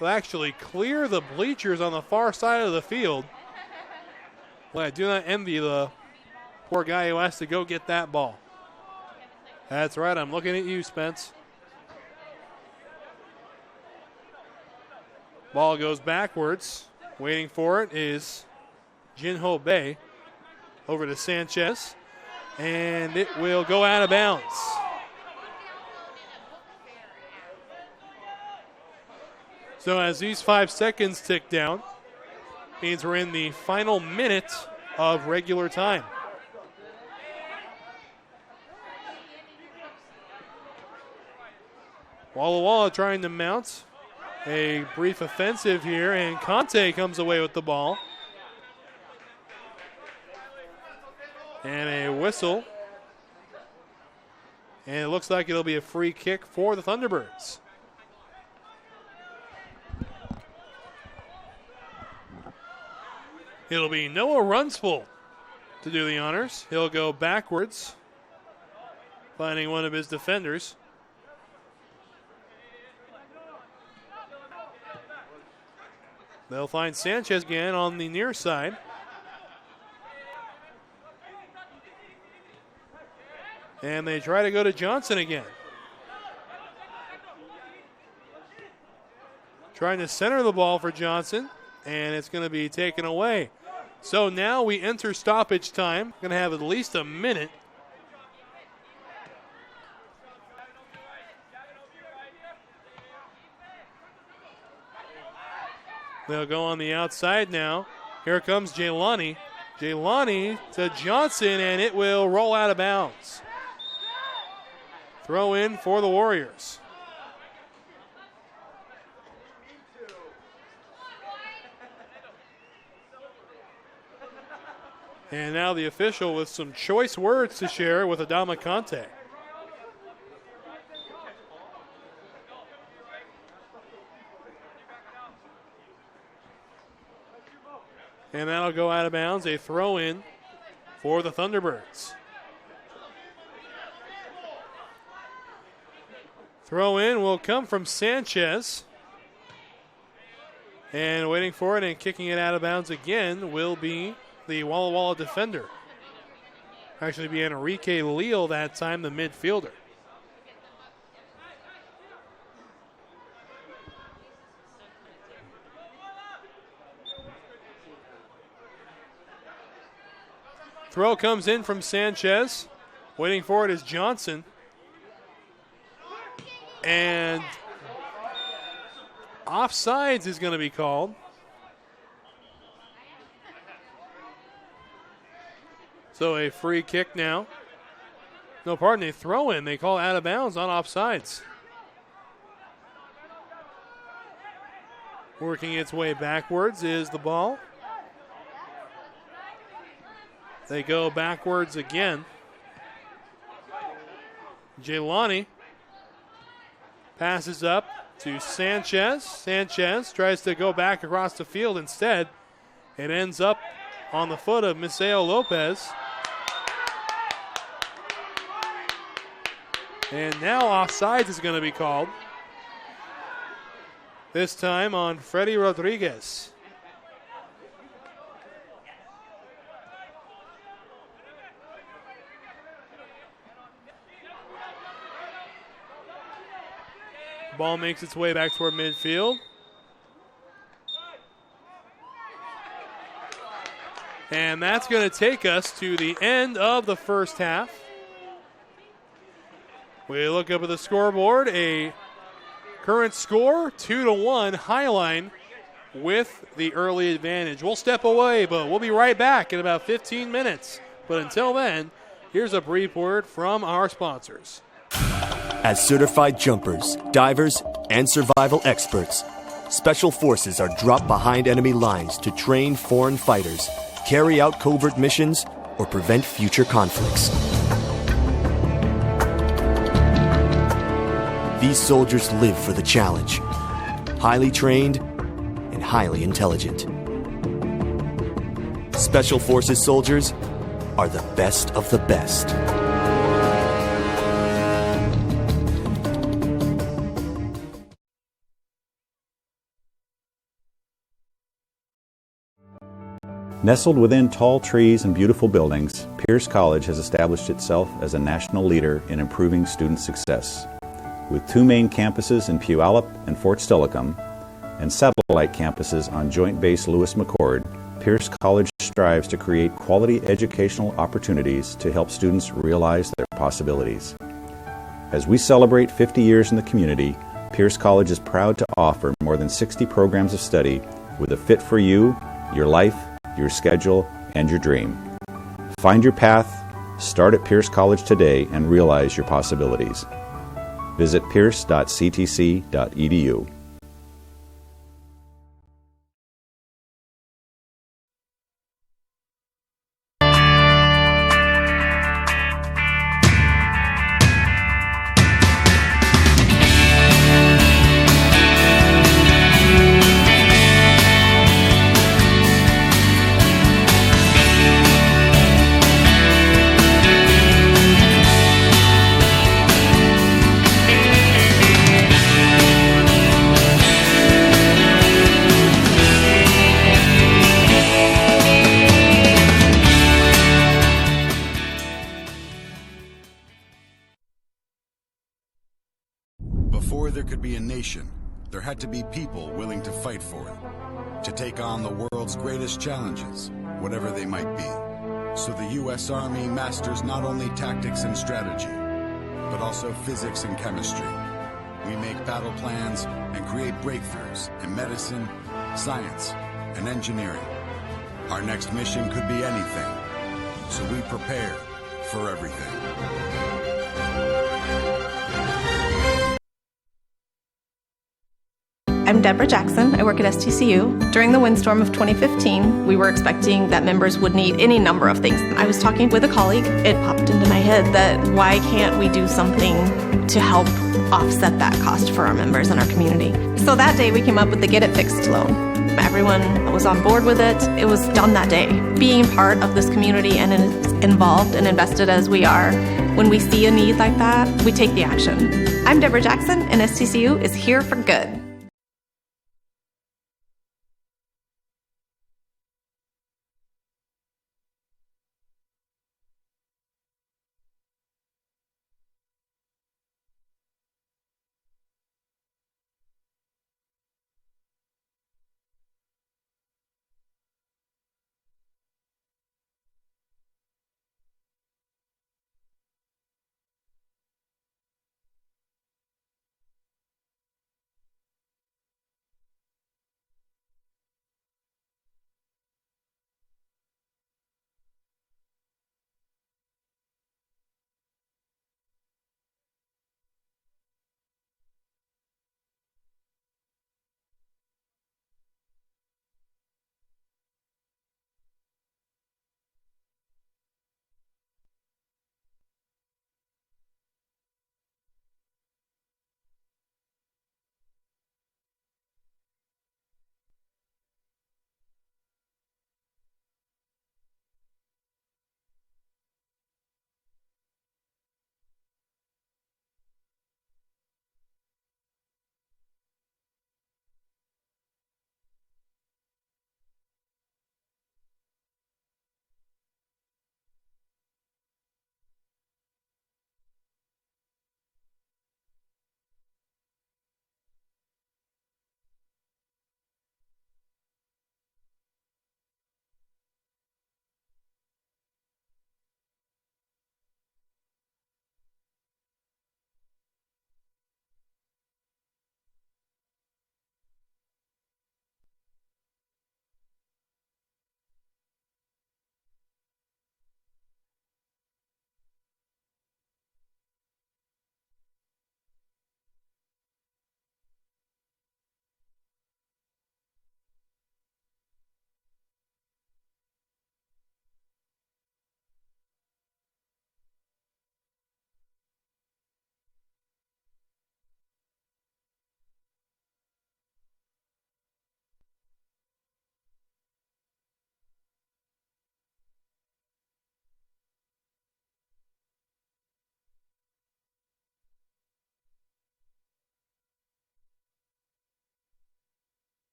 They'll actually clear the bleachers on the far side of the field. Well, I do not envy the poor guy who has to go get that ball. That's right, I'm looking at you, Spence. Ball goes backwards. Waiting for it is Jinho Bay. Over to Sanchez. And it will go out of bounds. So as these 5 seconds tick down, means we're in the final minute of regular time. Walla trying to mount a brief offensive here, and Conte comes away with the ball. And a whistle. And it looks like it'll be a free kick for the Thunderbirds. It'll be Noah Runsfull to do the honors. He'll go backwards, finding one of his defenders. They'll find Sanchez again on the near side. And they try to go to Johnson again. Trying to center the ball for Johnson, and it's going to be taken away. So now we enter stoppage time. Going to have at least a minute. They'll go on the outside now. Here comes Jaylani. Jaylani to Johnson, and it will roll out of bounds. Throw in for the Warriors. And now the official with some choice words to share with Adama Conte. And that'll go out of bounds. A throw in for the Thunderbirds. Throw in will come from Sanchez. And waiting for it and kicking it out of bounds again will be the Walla Walla defender. Actually be Enrique Leal that time, the midfielder. Throw comes in from Sanchez. Waiting for it is Johnson. And offsides is going to be called. So a free kick now. No, pardon, a throw in. They call out of bounds on offsides. Working its way backwards is the ball. They go backwards again. Jaylani passes up to Sanchez. Sanchez tries to go back across the field. Instead, it ends up on the foot of Miseo Lopez. And now offsides is going to be called. This time on Freddie Rodriguez. Ball makes its way back toward midfield. And that's going to take us to the end of the first half. We look up at the scoreboard. A current score, 2-1, Highline with the early advantage. We'll step away, but we'll be right back in about 15 minutes. But until then, here's a brief word from our sponsors. As certified jumpers, divers, and survival experts, Special Forces are dropped behind enemy lines to train foreign fighters, carry out covert missions, or prevent future conflicts. These soldiers live for the challenge, highly trained and highly intelligent. Special Forces soldiers are the best of the best. Nestled within tall trees and beautiful buildings, Pierce College has established itself as a national leader in improving student success. With 2 main campuses in Puyallup and Fort Steilacoom, and satellite campuses on Joint Base Lewis-McChord, Pierce College strives to create quality educational opportunities to help students realize their possibilities. As we celebrate 50 years in the community, Pierce College is proud to offer more than 60 programs of study with a fit for you, your life, your schedule, and your dream. Find your path, start at Pierce College today, and realize your possibilities. Visit pierce.ctc.edu. Before there could be a nation, there had to be people willing to fight for it, to take on the world's greatest challenges, whatever they might be. So the U.S. Army masters not only tactics and strategy, but also physics and chemistry. We make battle plans and create breakthroughs in medicine, science, and engineering. Our next mission could be anything, so we prepare for everything. I'm Deborah Jackson. I work at STCU. During the windstorm of 2015, we were expecting that members would need any number of things. I was talking with a colleague. It popped into my head that why can't we do something to help offset that cost for our members and our community? So that day we came up with the Get It Fixed loan. Everyone was on board with it. It was done that day. Being part of this community and involved and invested as we are, when we see a need like that, we take the action. I'm Deborah Jackson, and STCU is here for good.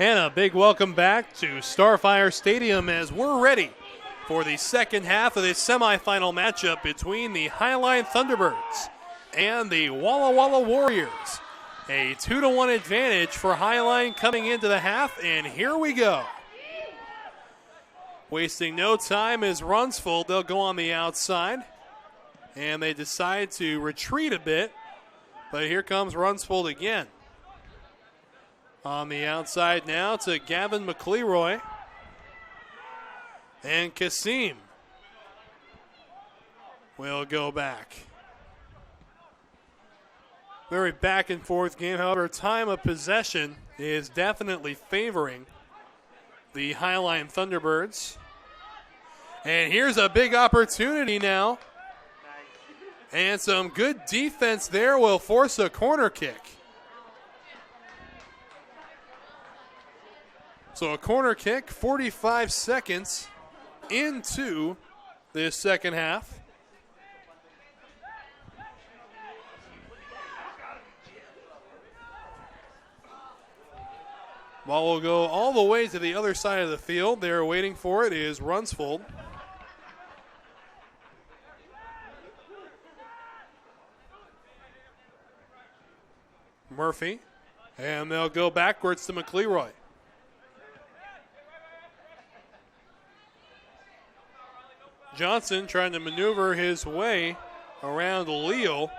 And a big welcome back to Starfire Stadium as we're ready for the second half of this semifinal matchup between the Highline Thunderbirds and the Walla Walla Warriors. A 2-1 advantage for Highline coming into the half, and here we go. Wasting no time is Runsford. They'll go on the outside, and they decide to retreat a bit, but here comes Runsford again. On the outside now to Gavin McLeroy. And Kasim will go back. Very back and forth game. However, time of possession is definitely favoring the Highline Thunderbirds. And here's a big opportunity now. And some good defense there will force a corner kick. So a corner kick, 45 seconds into this second half. Ball will go all the way to the other side of the field. They're waiting for it is Runsford. Murphy. And they'll go backwards to McLeroy. Johnson trying to maneuver his way around Leal.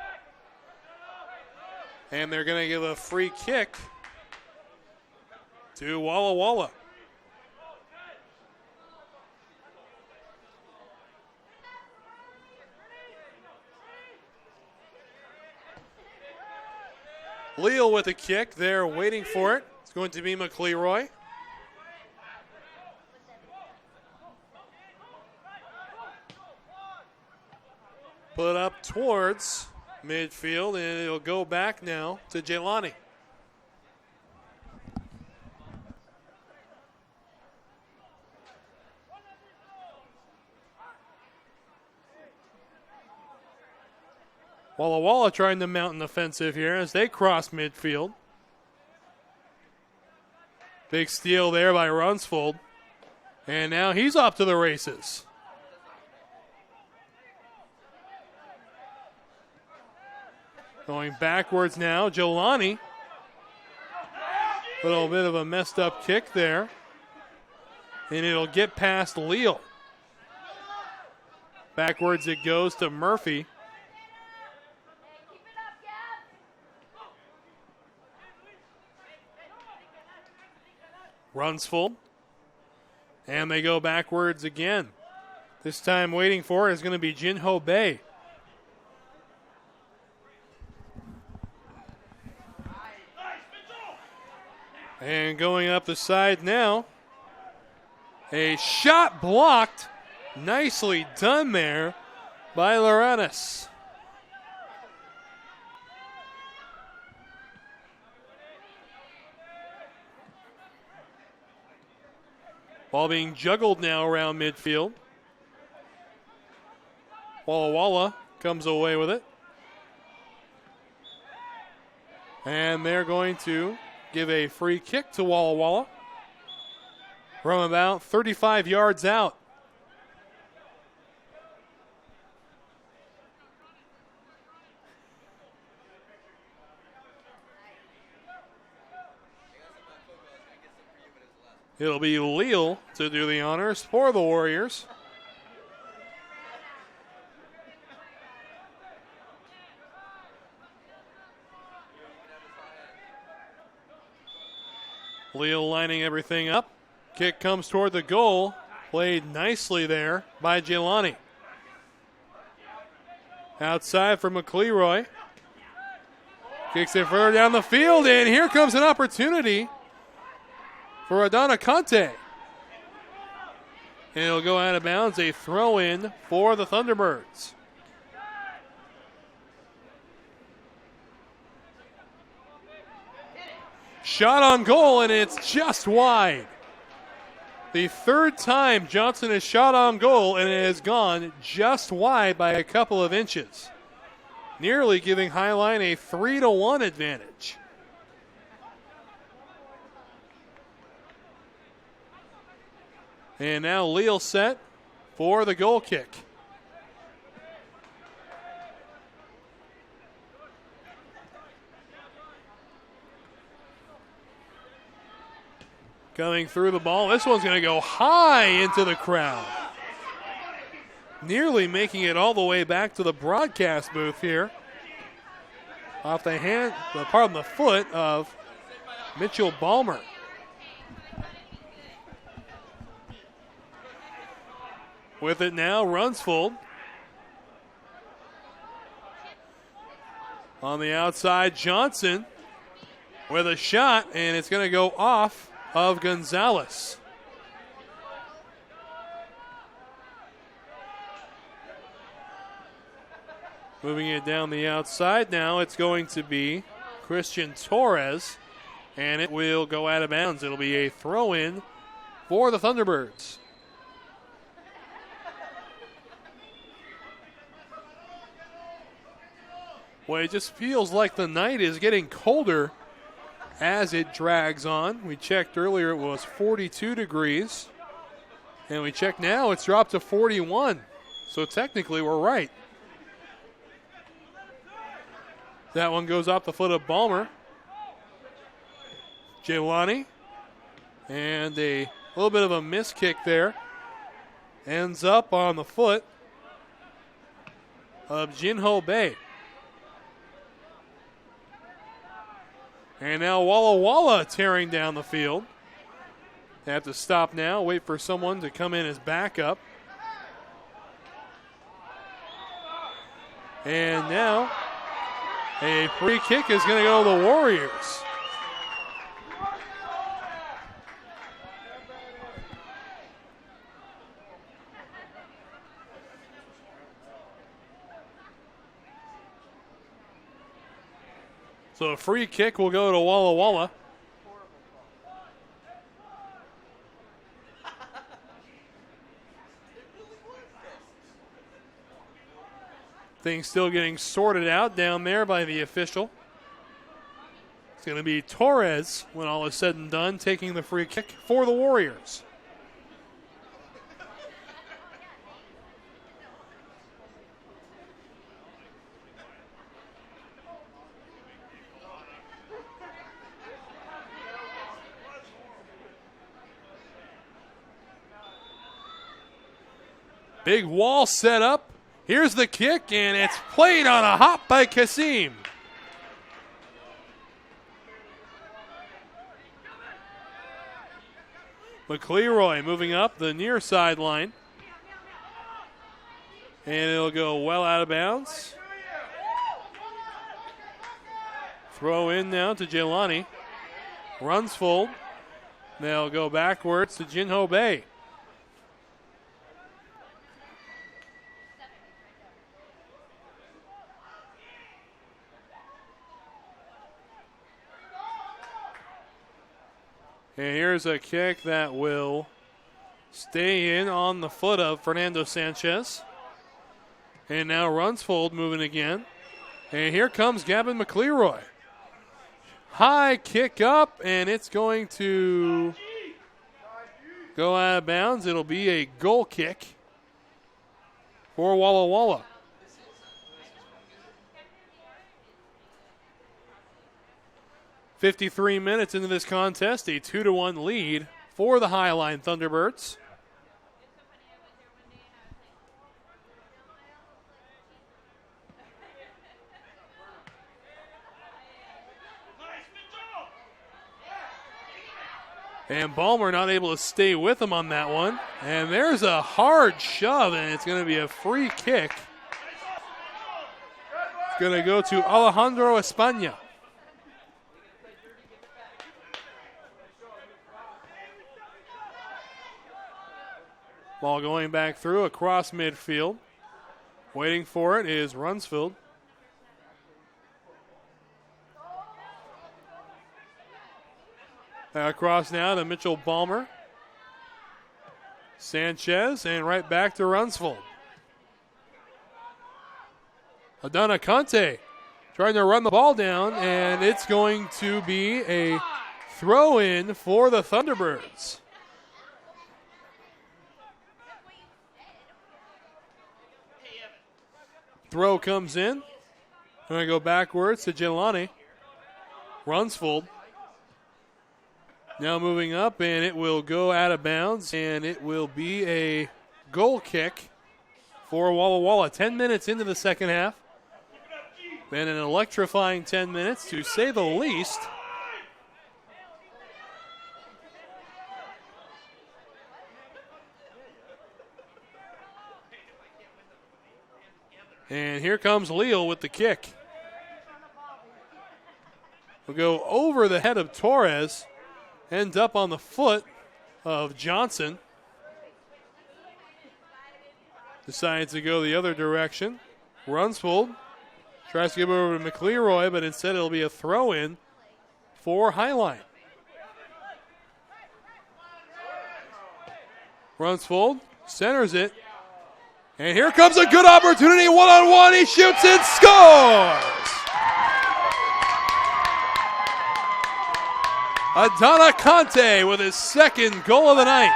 And they're going to give a free kick to Walla Walla. Leal with a kick. They're waiting for it. It's going to be McLeroy. Put up towards midfield, and it'll go back now to Jelani. Walla Walla trying to mount an offensive here as they cross midfield. Big steal there by Runsford. And now he's off to the races. Going backwards now, Jelani. A little bit of a messed up kick there. And it'll get past Leal. Backwards it goes to Murphy. Runsford. And they go backwards again. This time waiting for it is going to be Jinho Bay. And going up the side now. A shot blocked. Nicely done there by Loranes. Ball being juggled now around midfield. Walla Walla comes away with it. And they're going to give a free kick to Walla Walla from about 35 yards out. It'll be Leal to do the honors for the Warriors. Leal lining everything up. Kick comes toward the goal. Played nicely there by Jelani. Outside for McLeroy. Kicks it further down the field, and here comes an opportunity for Adana Conte. And it'll go out of bounds, a throw in for the Thunderbirds. Shot on goal, and it's just wide. The third time Johnson has shot on goal, and it has gone just wide by a couple of inches, nearly giving Highline a 3-1 advantage. And now Leal set for the goal kick. Coming through the ball. This one's going to go high into the crowd. Nearly making it all the way back to the broadcast booth here. Off the foot of Mitchell Balmer. With it now, Runsfold. On the outside, Johnson with a shot, and it's going to go off of Gonzalez. Moving it down the outside now, it's going to be Christian Torres, and it will go out of bounds. It'll be a throw-in for the Thunderbirds. Well, it just feels like the night is getting colder as it drags on. We checked earlier, it was 42 degrees. And we check now, it's dropped to 41. So technically, we're right. That one goes off the foot of Balmer. Jelani. And a little bit of a miss kick there. Ends up on the foot of Jinho Bay. And now Walla Walla tearing down the field. They have to stop now, wait for someone to come in as backup. And now a free kick is going to go to the Warriors. So a free kick will go to Walla Walla. Things still getting sorted out down there by the official. It's going to be Torres, when all is said and done, taking the free kick for the Warriors. Big wall set up. Here's the kick, and it's played on a hop by Kasim. McLeroy moving up the near sideline. And it'll go well out of bounds. Throw in now to Jelani. Runsfold. They'll go backwards to Jinho Bay. And here's a kick that will stay in on the foot of Fernando Sanchez. And now Runsfold moving again. And here comes Gavin McLeroy. High kick up, and it's going to go out of bounds. It'll be a goal kick for Walla Walla. .53 minutes into this contest, a 2-1 lead for the Highline Thunderbirds. And Balmer not able to stay with him on that one. And there's a hard shove, and it's going to be a free kick. It's going to go to Alejandro España. Ball going back through across midfield. Waiting for it is Runsfield. Across now to Mitchell Balmer. Sanchez, and right back to Runsfield. Adana Conte trying to run the ball down, and it's going to be a throw-in for the Thunderbirds. throw comes in. Going to go backwards to Jelani. Runsfold. Now moving up, and it will go out of bounds, and it will be a goal kick for Walla Walla. 10 minutes into the second half. Been an electrifying 10 minutes, to say the least. And here comes Leal with the kick. Will go over the head of Torres. End up on the foot of Johnson. Decides to go the other direction. Runsfold tries to give it over to McLeroy, but instead it'll be a throw-in for Highline. Runsfold centers it. And here comes a good opportunity, one-on-one. He shoots and scores! Adana Conte with his second goal of the night.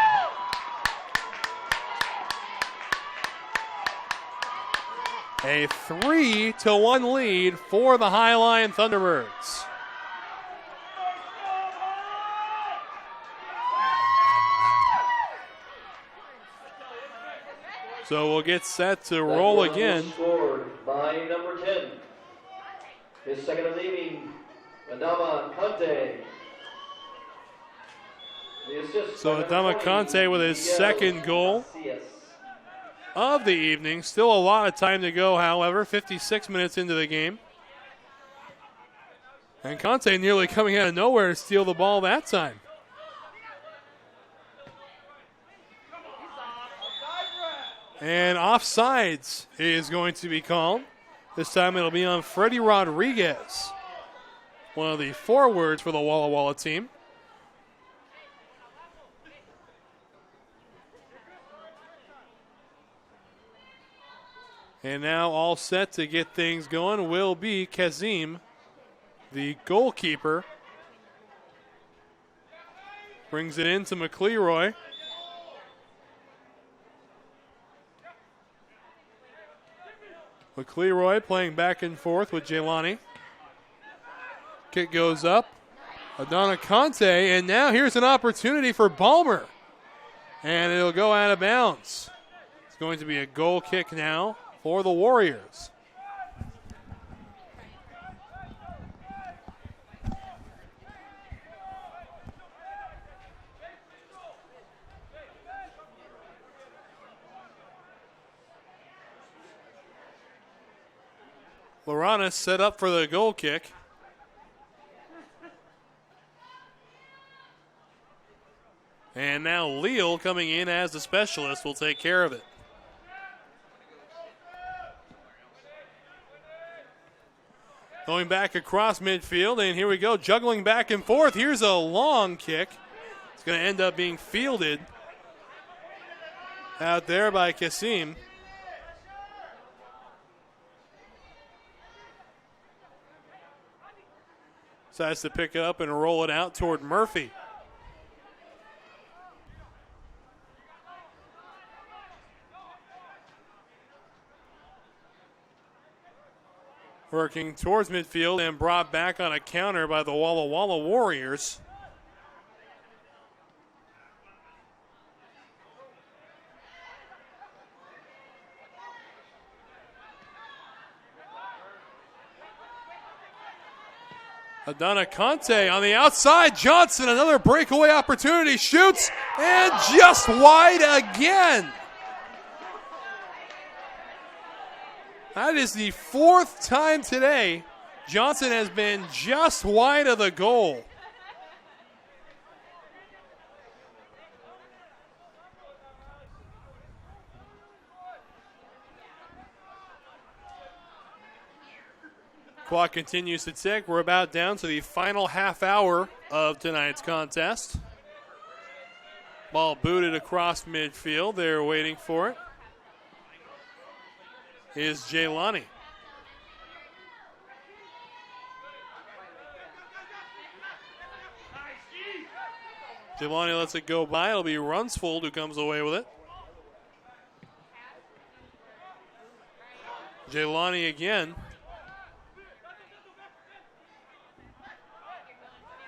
A 3-1 lead for the Highline Thunderbirds. So we'll get set to roll again. Scored by number 10. His second of the evening, Adama Conte. So Adama Conte with his second goal of the evening. Still a lot of time to go, however. 56 minutes into the game. And Conte nearly coming out of nowhere to steal the ball that time. And offsides is going to be called. This time it'll be on Freddie Rodriguez, one of the forwards for the Walla Walla team. And now all set to get things going will be Kazim, the goalkeeper. Brings it in to McLeroy. McLeroy playing back and forth with Jelani. Kick goes up. Adana Conte, and now here's an opportunity for Balmer. And it'll go out of bounds. It's going to be a goal kick now for the Warriors. Loranis set up for the goal kick. And now Leal coming in as the specialist will take care of it. Going back across midfield, and here we go, juggling back and forth. Here's a long kick. It's going to end up being fielded out there by Kasim. Decides to pick it up and roll it out toward Murphy. Working towards midfield and brought back on a counter by the Walla Walla Warriors. Adana Conte on the outside. Johnson, another breakaway opportunity. Shoots and just wide again. That is the fourth time today Johnson has been just wide of the goal. Clock continues to tick. We're about down to the final half hour of tonight's contest. Ball booted across midfield. They're waiting for it. Is Jelani. Jelani lets it go by. It'll be Runsfold who comes away with it. Jelani again.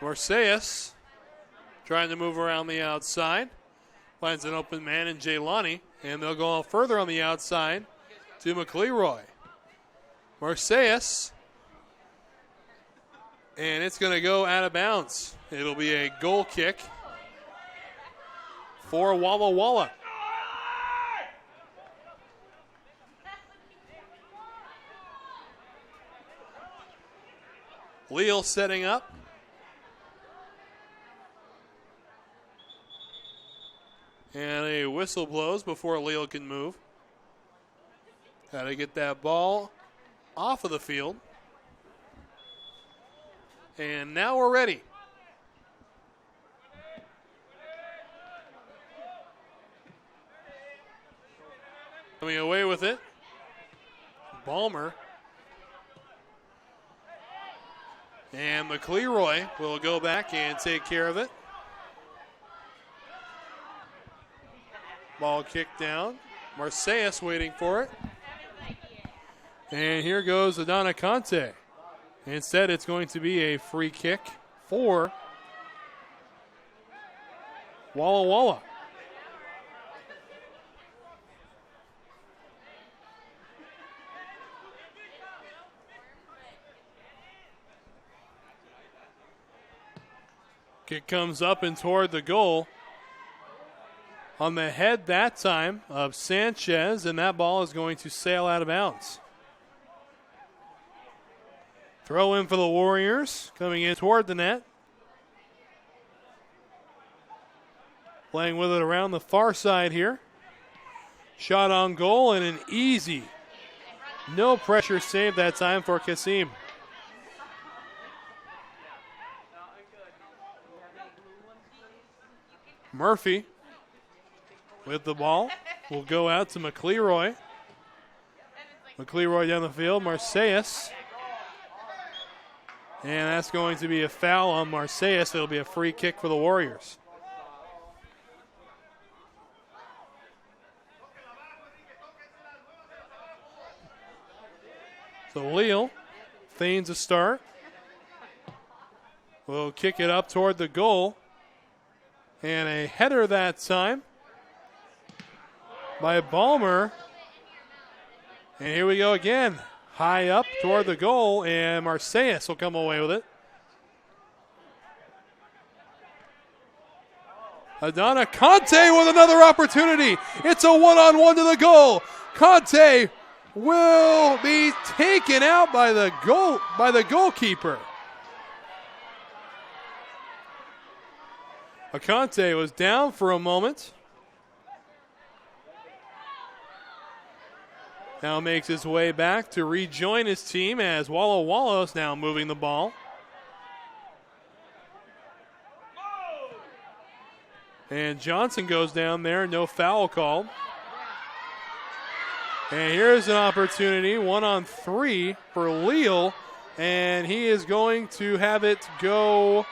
Marseilles trying to move around the outside. Finds an open man in Jelani. And they'll go further on the outside to McLeroy. Marseilles. And it's going to go out of bounds. It'll be a goal kick for Walla Walla. Leal setting up. And a whistle blows before Leal can move. Got to get that ball off of the field. And now we're ready. Coming away with it. Balmer. And McLeroy will go back and take care of it. Ball kicked down. Marseilles waiting for it. And here goes Adana Conte. Instead, it's going to be a free kick for Walla Walla. Kick comes up and toward the goal. On the head that time of Sanchez, and that ball is going to sail out of bounds. Throw in for the Warriors, coming in toward the net. Playing with it around the far side here. Shot on goal and an easy, no pressure save that time for Kasim. Murphy with the ball will go out to McLeroy. McLeroy down the field, Marseilles. And that's going to be a foul on Marseilles. It'll be a free kick for the Warriors. So Leal feigns a start. Will kick it up toward the goal. And a header that time by Balmer. And here we go again. High up toward the goal, and Marseilles will come away with it. Adana Conte with another opportunity. It's a one-on-one to the goal. Conte will be taken out by the goalkeeper. Conte was down for a moment. Now makes his way back to rejoin his team as Walla Walla is now moving the ball. And Johnson goes down there, no foul called. And here's an opportunity, 1-on-3 for Leal, and he is going to have it go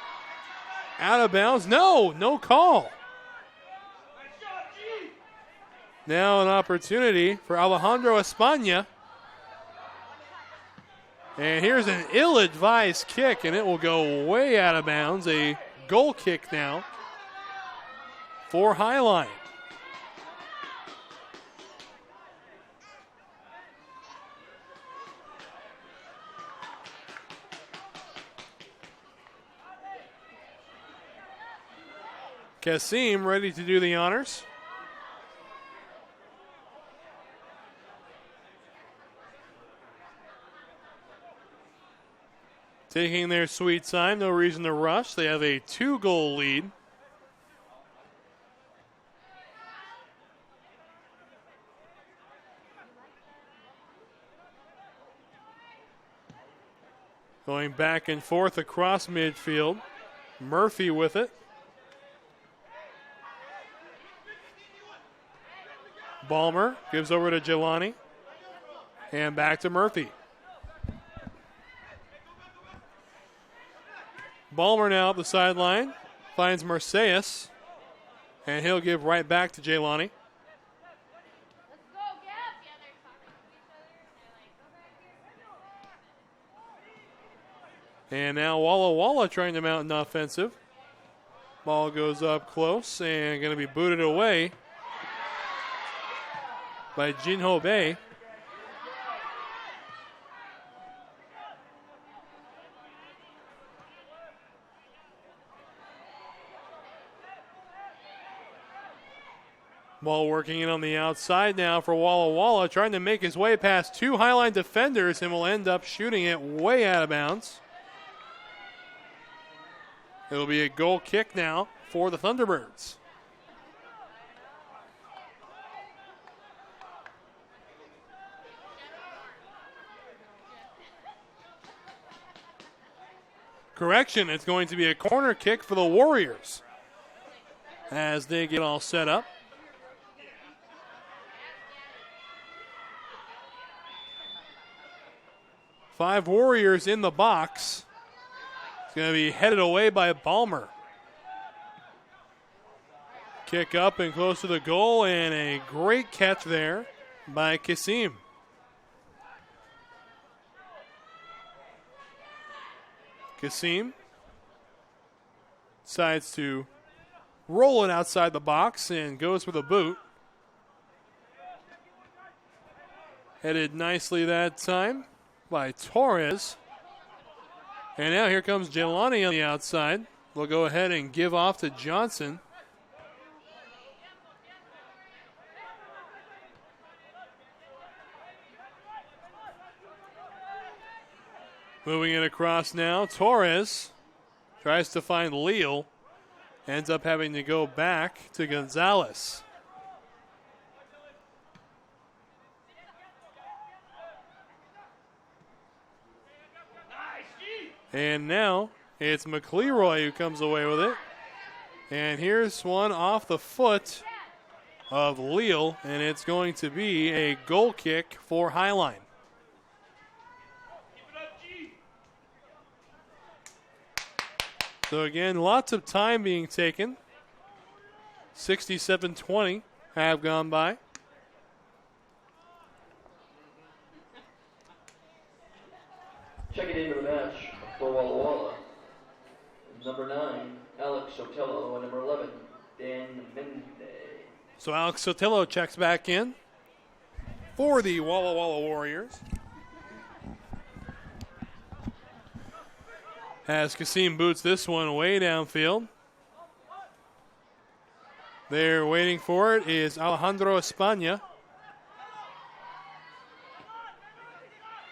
out of bounds. No call. Now an opportunity for Alejandro España. And here's an ill-advised kick, and it will go way out of bounds. A goal kick now for Highline. Kasim ready to do the honors. Taking their sweet time, no reason to rush. They have a 2-goal lead. Going back and forth across midfield. Murphy with it. Balmer gives over to Jelani. And back to Murphy. Balmer now up the sideline, finds Marseilles, and he'll give right back to Jelani. And now Walla trying to mount an offensive. Ball goes up close and going to be booted away by Jinho Bei. Ball working in on the outside now for Walla, trying to make his way past two Highline defenders and will end up shooting it way out of bounds. It'll be a goal kick now for the Thunderbirds. Correction, it's going to be a corner kick for the Warriors as they get all set up. Five Warriors in the box. It's going to be headed away by Balmer. Kick up and close to the goal, and a great catch there by Kasim. Kasim decides to roll it outside the box and goes with a boot. Headed nicely that time by Torres. And now here comes Jelani on the outside. We'll go ahead and give off to Johnson. Moving it across now, Torres tries to find Leal. Ends up having to go back to Gonzalez. And now it's McLeroy who comes away with it. And here's one off the foot of Leal, and it's going to be a goal kick for Highline. So again, lots of time being taken. 67-20 have gone by. Check it into the match for Walla. Number 9, Alex Sotelo, and number 11, Dan Mende. So Alex Sotelo checks back in for the Walla Warriors. As Kasim boots this one way downfield. They're waiting for it is Alejandro España.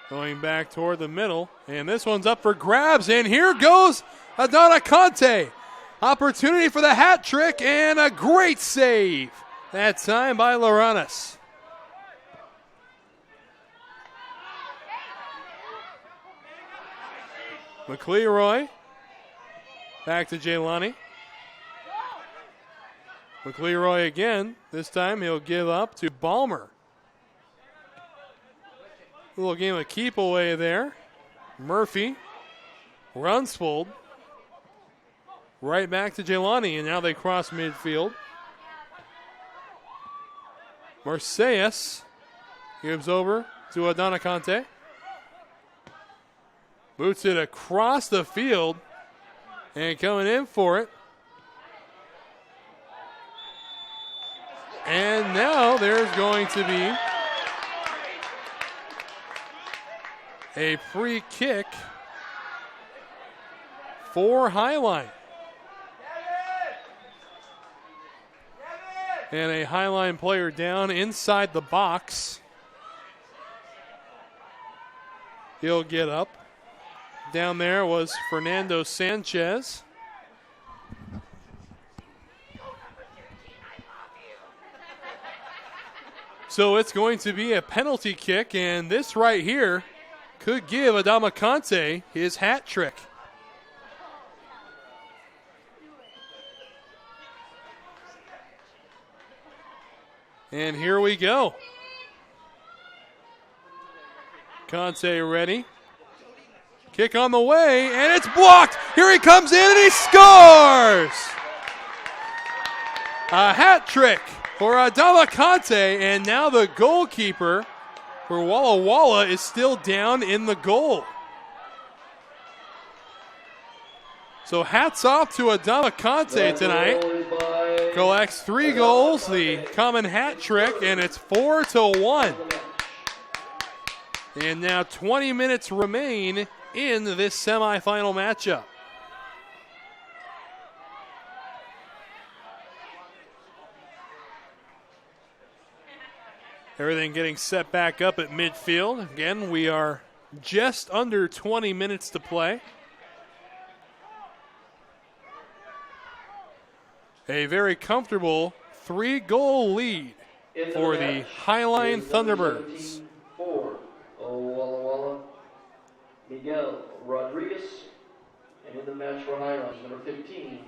Going back toward the middle. And this one's up for grabs. And here goes Adana Conte. Opportunity for the hat trick and a great save. That time by Loranes. McLeroy. Back to Jelani. McLeroy again. This time he'll give up to Balmer. A little game of keep away there. Murphy. Runsfold. Right back to Jelani, and now they cross midfield. Marseilles gives over to Adana Conte. Boots it across the field, and coming in for it. And now there's going to be a free kick for Highline. And a Highline player down inside the box. He'll get up. Down there was Fernando Sanchez. So it's going to be a penalty kick, and this right here could give Adama Conte his hat trick. And here we go. Conte ready. Kick on the way, and it's blocked. Here he comes in, and he scores! A hat trick for Adama Conte, and now the goalkeeper for Walla Walla is still down in the goal. So hats off to Adama Conte tonight. Collects 3 goals, the common hat trick, and it's 4-1. And now 20 minutes remain in this semifinal matchup. Everything getting set back up at midfield. Again, we are just under 20 minutes to play. A very comfortable 3-goal lead for the Highline Thunderbirds. For Walla Walla, Miguel Rodriguez, and in the match for Highline, number 15,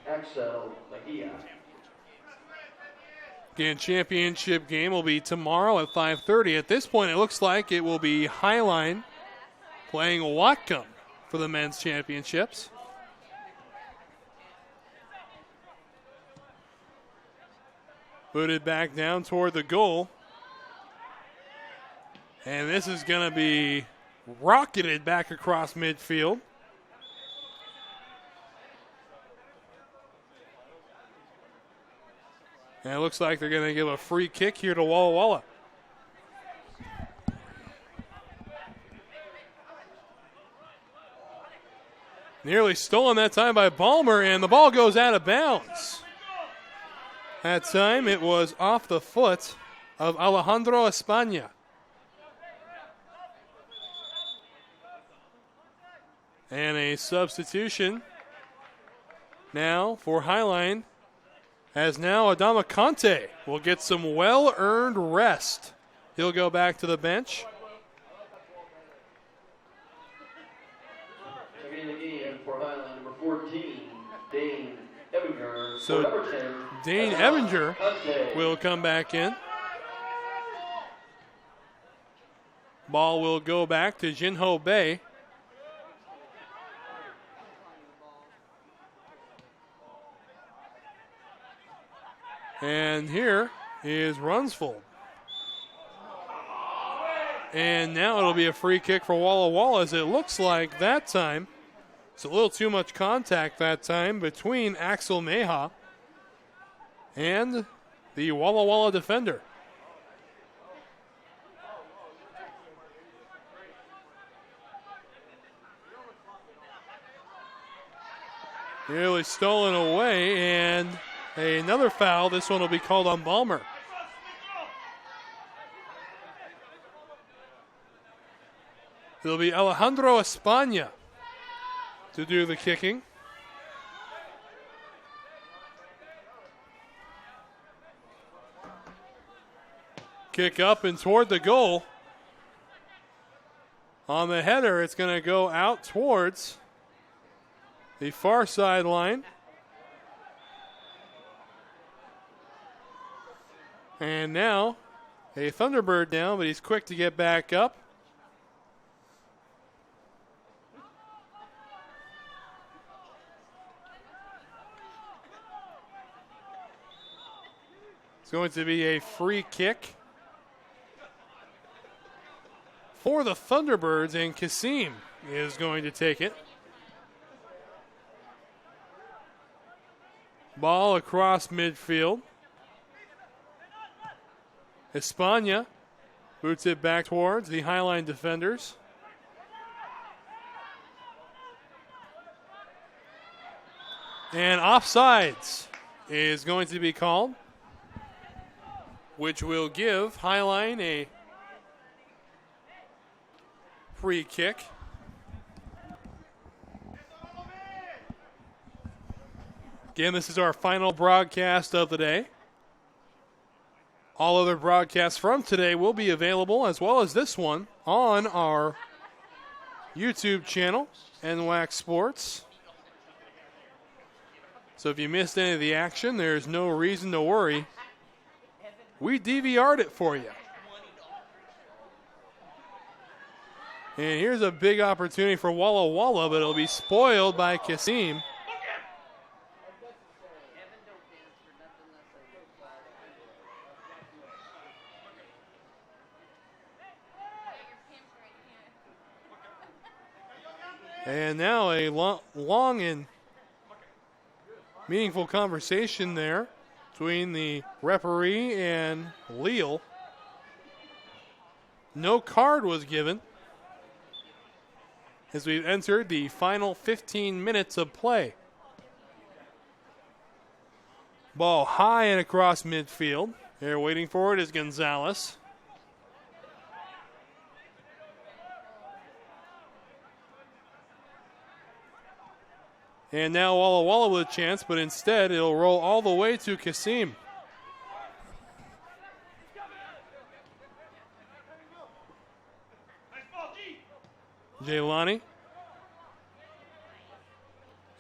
Axel Mejia. Again, championship game will be tomorrow at 5:30. At this point, it looks like it will be Highline playing Whatcom for the men's championships. Booted back down toward the goal. And this is going to be rocketed back across midfield. And it looks like they're going to give a free kick here to Walla Walla. Nearly stolen that time by Balmer, and the ball goes out of bounds. That time it was off the foot of Alejandro España. And a substitution now for Highline, as now Adama Conte will get some well-earned rest. He'll go back to the bench. Coming in the game for Highline, number 14, Dane Ebinger. So for number 10, Dane Adama Ebinger Conte. will come back in. Ball will go back to Jinho Bay. And here is Runsfold. And now it'll be a free kick for Walla Walla, as it looks like that time it's a little too much contact that time between Axel Meja and the Walla Walla defender. Nearly stolen away, and another foul. This one will be called on Balmer. It'll be Alejandro España to do the kicking. Kick up and toward the goal. On the header, it's going to go out towards the far sideline. And now a Thunderbird down, but he's quick to get back up. It's going to be a free kick for the Thunderbirds, and Kasim is going to take it. Ball across midfield. España boots it back towards the Highline defenders. And offsides is going to be called, which will give Highline a free kick. Again, this is our final broadcast of the day. All other broadcasts from today will be available, as well as this one, on our YouTube channel, NWAC Sports. So if you missed any of the action, there's no reason to worry. We DVR'd it for you. And here's a big opportunity for Walla Walla, but it'll be spoiled by Kasim. And now a long and meaningful conversation there between the referee and Leal. No card was given as we've entered the final 15 minutes of play. Ball high and across midfield. There waiting for it is Gonzalez. And now Walla Walla with a chance, but instead it'll roll all the way to Kasim. Jaylani.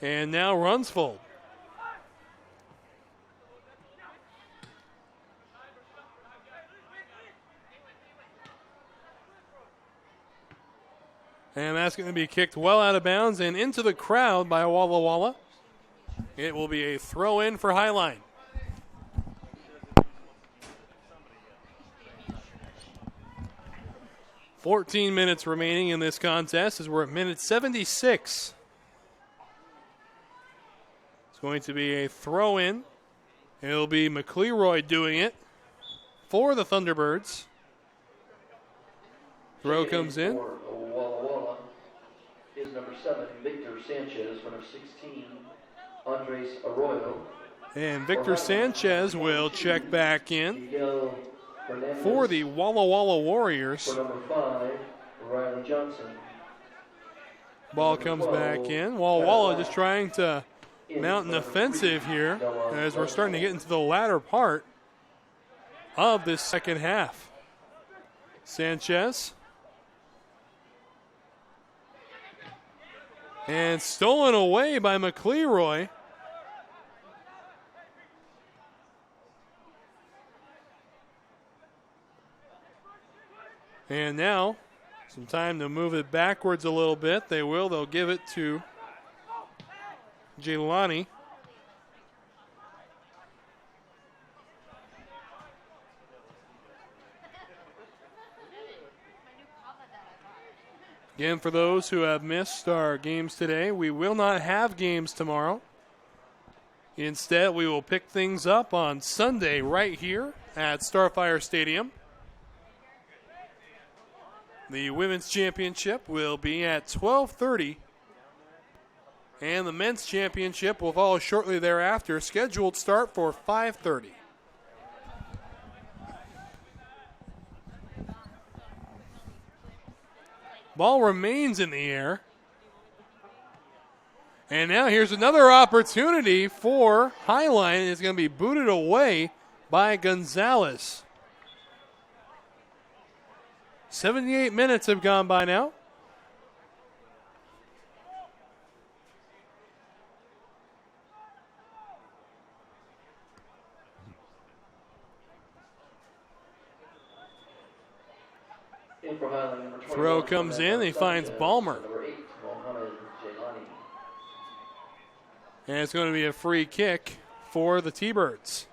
And now Runsfold. And that's going to be kicked well out of bounds and into the crowd by Walla Walla. It will be a throw in for Highline. $14 minutes remaining in this contest as we're at minute 76. It's going to be a throw in. It'll be McLeroy doing it for the Thunderbirds. Throw comes in. Walla Walla is number 7, Victor Sanchez. For number 16, Andres Arroyo. And Victor Sanchez will check back in Miguel Hernandez. for the Walla Walla Warriors. For number 5, Riley Johnson. Ball comes back in. Walla Walla just trying to mount an offensive here as we're starting to get into the latter part of this second half. Sanchez. And stolen away by McLeroy. And now, some time to move it backwards a little bit. They will. They'll give it to Jaylani. Again, for those who have missed our games today, we will not have games tomorrow. Instead, we will pick things up on Sunday right here at Starfire Stadium. The Women's Championship will be at 12:30, and the Men's Championship will follow shortly thereafter, scheduled start for 5:30. Ball remains in the air. And now here's another opportunity for Highline. It's going to be booted away by Gonzalez. 78 minutes have gone by now. Throw comes in. He finds Balmer. And it's going to be a free kick for the T-Birds.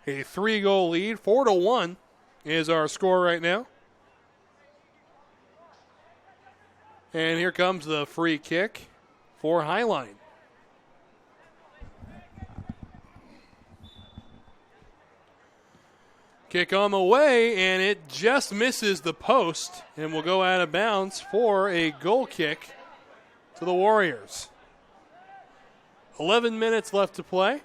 A 3-goal lead, 4-1 is our score right now. And here comes the free kick for Highline. Kick on the way, and it just misses the post and will go out of bounds for a goal kick to the Warriors. 11 minutes left to play.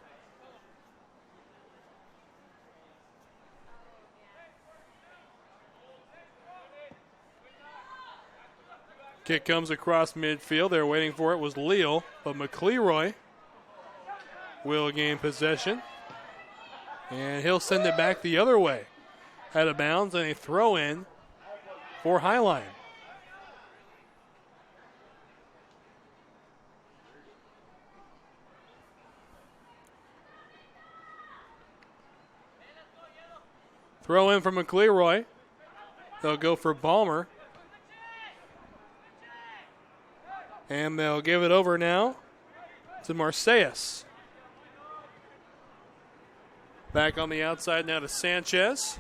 Kick comes across midfield. They're waiting for it was Leal, but McLeroy will gain possession. And he'll send it back the other way. Out of bounds and a throw in for Highline. Throw in for McLeroy. They'll go for Balmer. And they'll give it over now to Marseilles. Back on the outside now to Sanchez.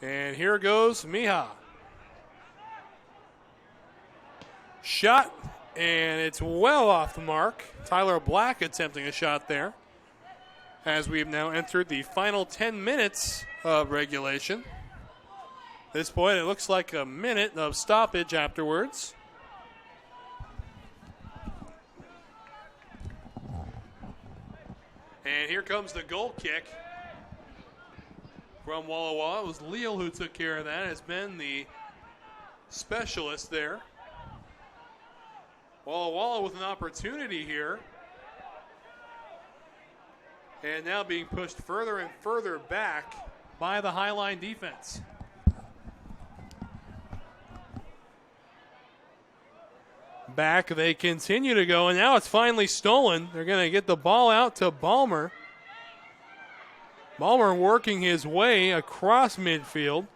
And here goes Mija. Shot, and it's well off the mark. Tyler Black attempting a shot there, as we've now entered the final 10 minutes of regulation. At this point, it looks like a minute of stoppage afterwards. And here comes the goal kick from Walla Walla. It was Leal who took care of that. Has been the specialist there. Walla Walla with an opportunity here. And now being pushed further and further back by the Highline defense. Back they continue to go, and now it's finally stolen. They're going to get the ball out to Balmer. Balmer working his way across midfield.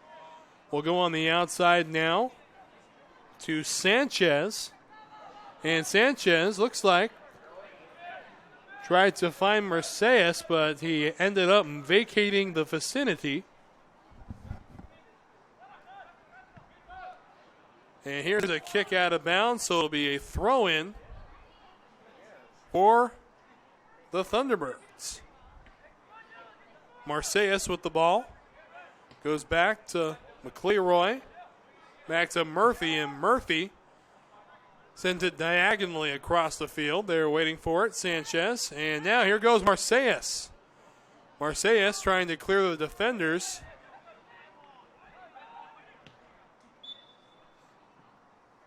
Will go on the outside now to Sanchez. And Sanchez looks like tried to find Mercedes, but he ended up vacating the vicinity. And here's a kick out of bounds, so it'll be a throw-in for the Thunderbirds. Marseilles with the ball. Goes back to McLeroy. Back to Murphy, and Murphy sends it diagonally across the field. They're waiting for it, Sanchez. And now here goes Marseilles. Marseilles trying to clear the defenders.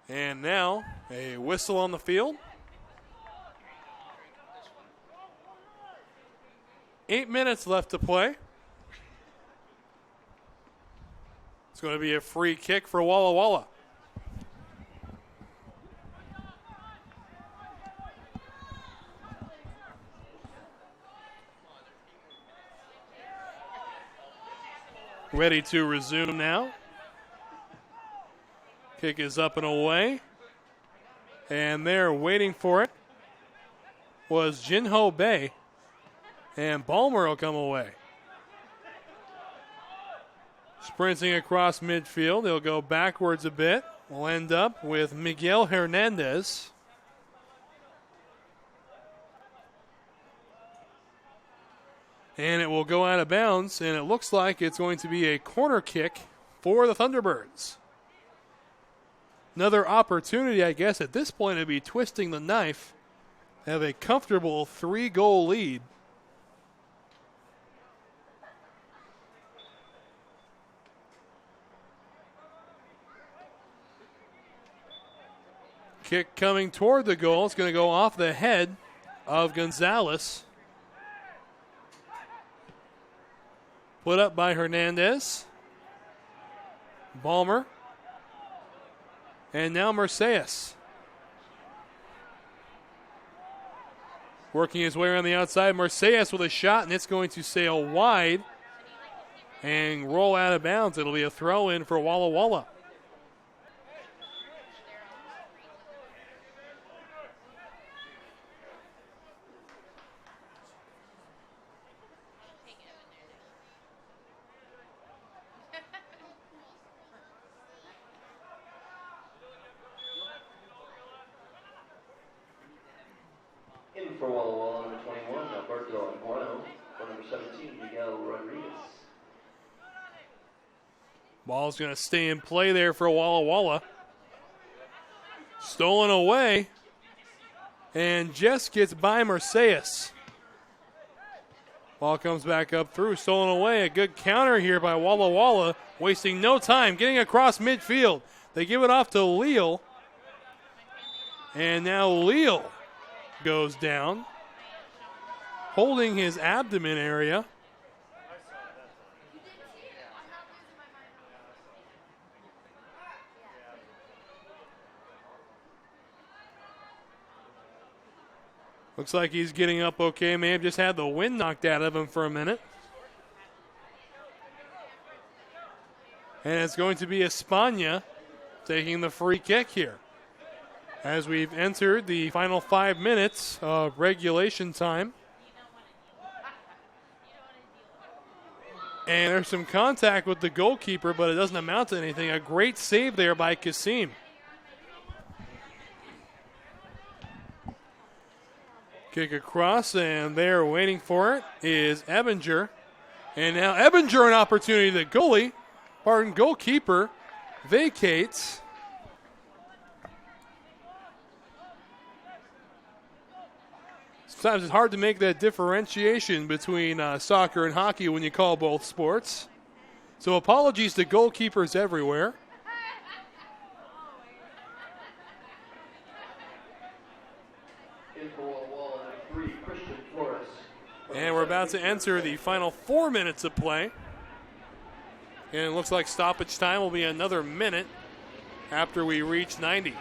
And now a whistle on the field. 8 minutes left to play. It's going to be a free kick for Walla Walla. Ready to resume now. Kick is up and away. And there waiting for it was Jinho Bay. And Balmer will come away. Sprinting across midfield. He'll go backwards a bit. We'll end up with Miguel Hernandez. And it will go out of bounds. And it looks like it's going to be a corner kick for the Thunderbirds. Another opportunity, I guess, at this point to be twisting the knife. Have a comfortable 3-goal lead. Kick coming toward the goal. It's going to go off the head of Gonzalez. Put up by Hernandez. Balmer. And now Mercedes. Working his way around the outside. Mercedes with a shot, and it's going to sail wide and roll out of bounds. It'll be a throw-in for Walla Walla. In for Walla Walla, number 21, Alberto Bueno. For number 17, Miguel Rodriguez. Ball's going to stay in play there for Walla Walla. Stolen away. And just gets by Mercedes. Ball comes back up through. Stolen away. A good counter here by Walla Walla. Wasting no time. Getting across midfield. They give it off to Leal. And now Leal goes down, holding his abdomen area. Looks like he's getting up okay. May have just had the wind knocked out of him for a minute. And it's going to be Espana taking the free kick here, as we've entered the final 5 minutes of regulation time. And there's some contact with the goalkeeper, but it doesn't amount to anything. A great save there by Kasim. Kick across, and there waiting for it is Ebinger. And now Ebinger an opportunity. The goalkeeper vacates. Sometimes it's hard to make that differentiation between soccer and hockey when you call both sports. So apologies to goalkeepers everywhere. And we're about to enter the final 4 minutes of play. And it looks like stoppage time will be another minute after we reach 90.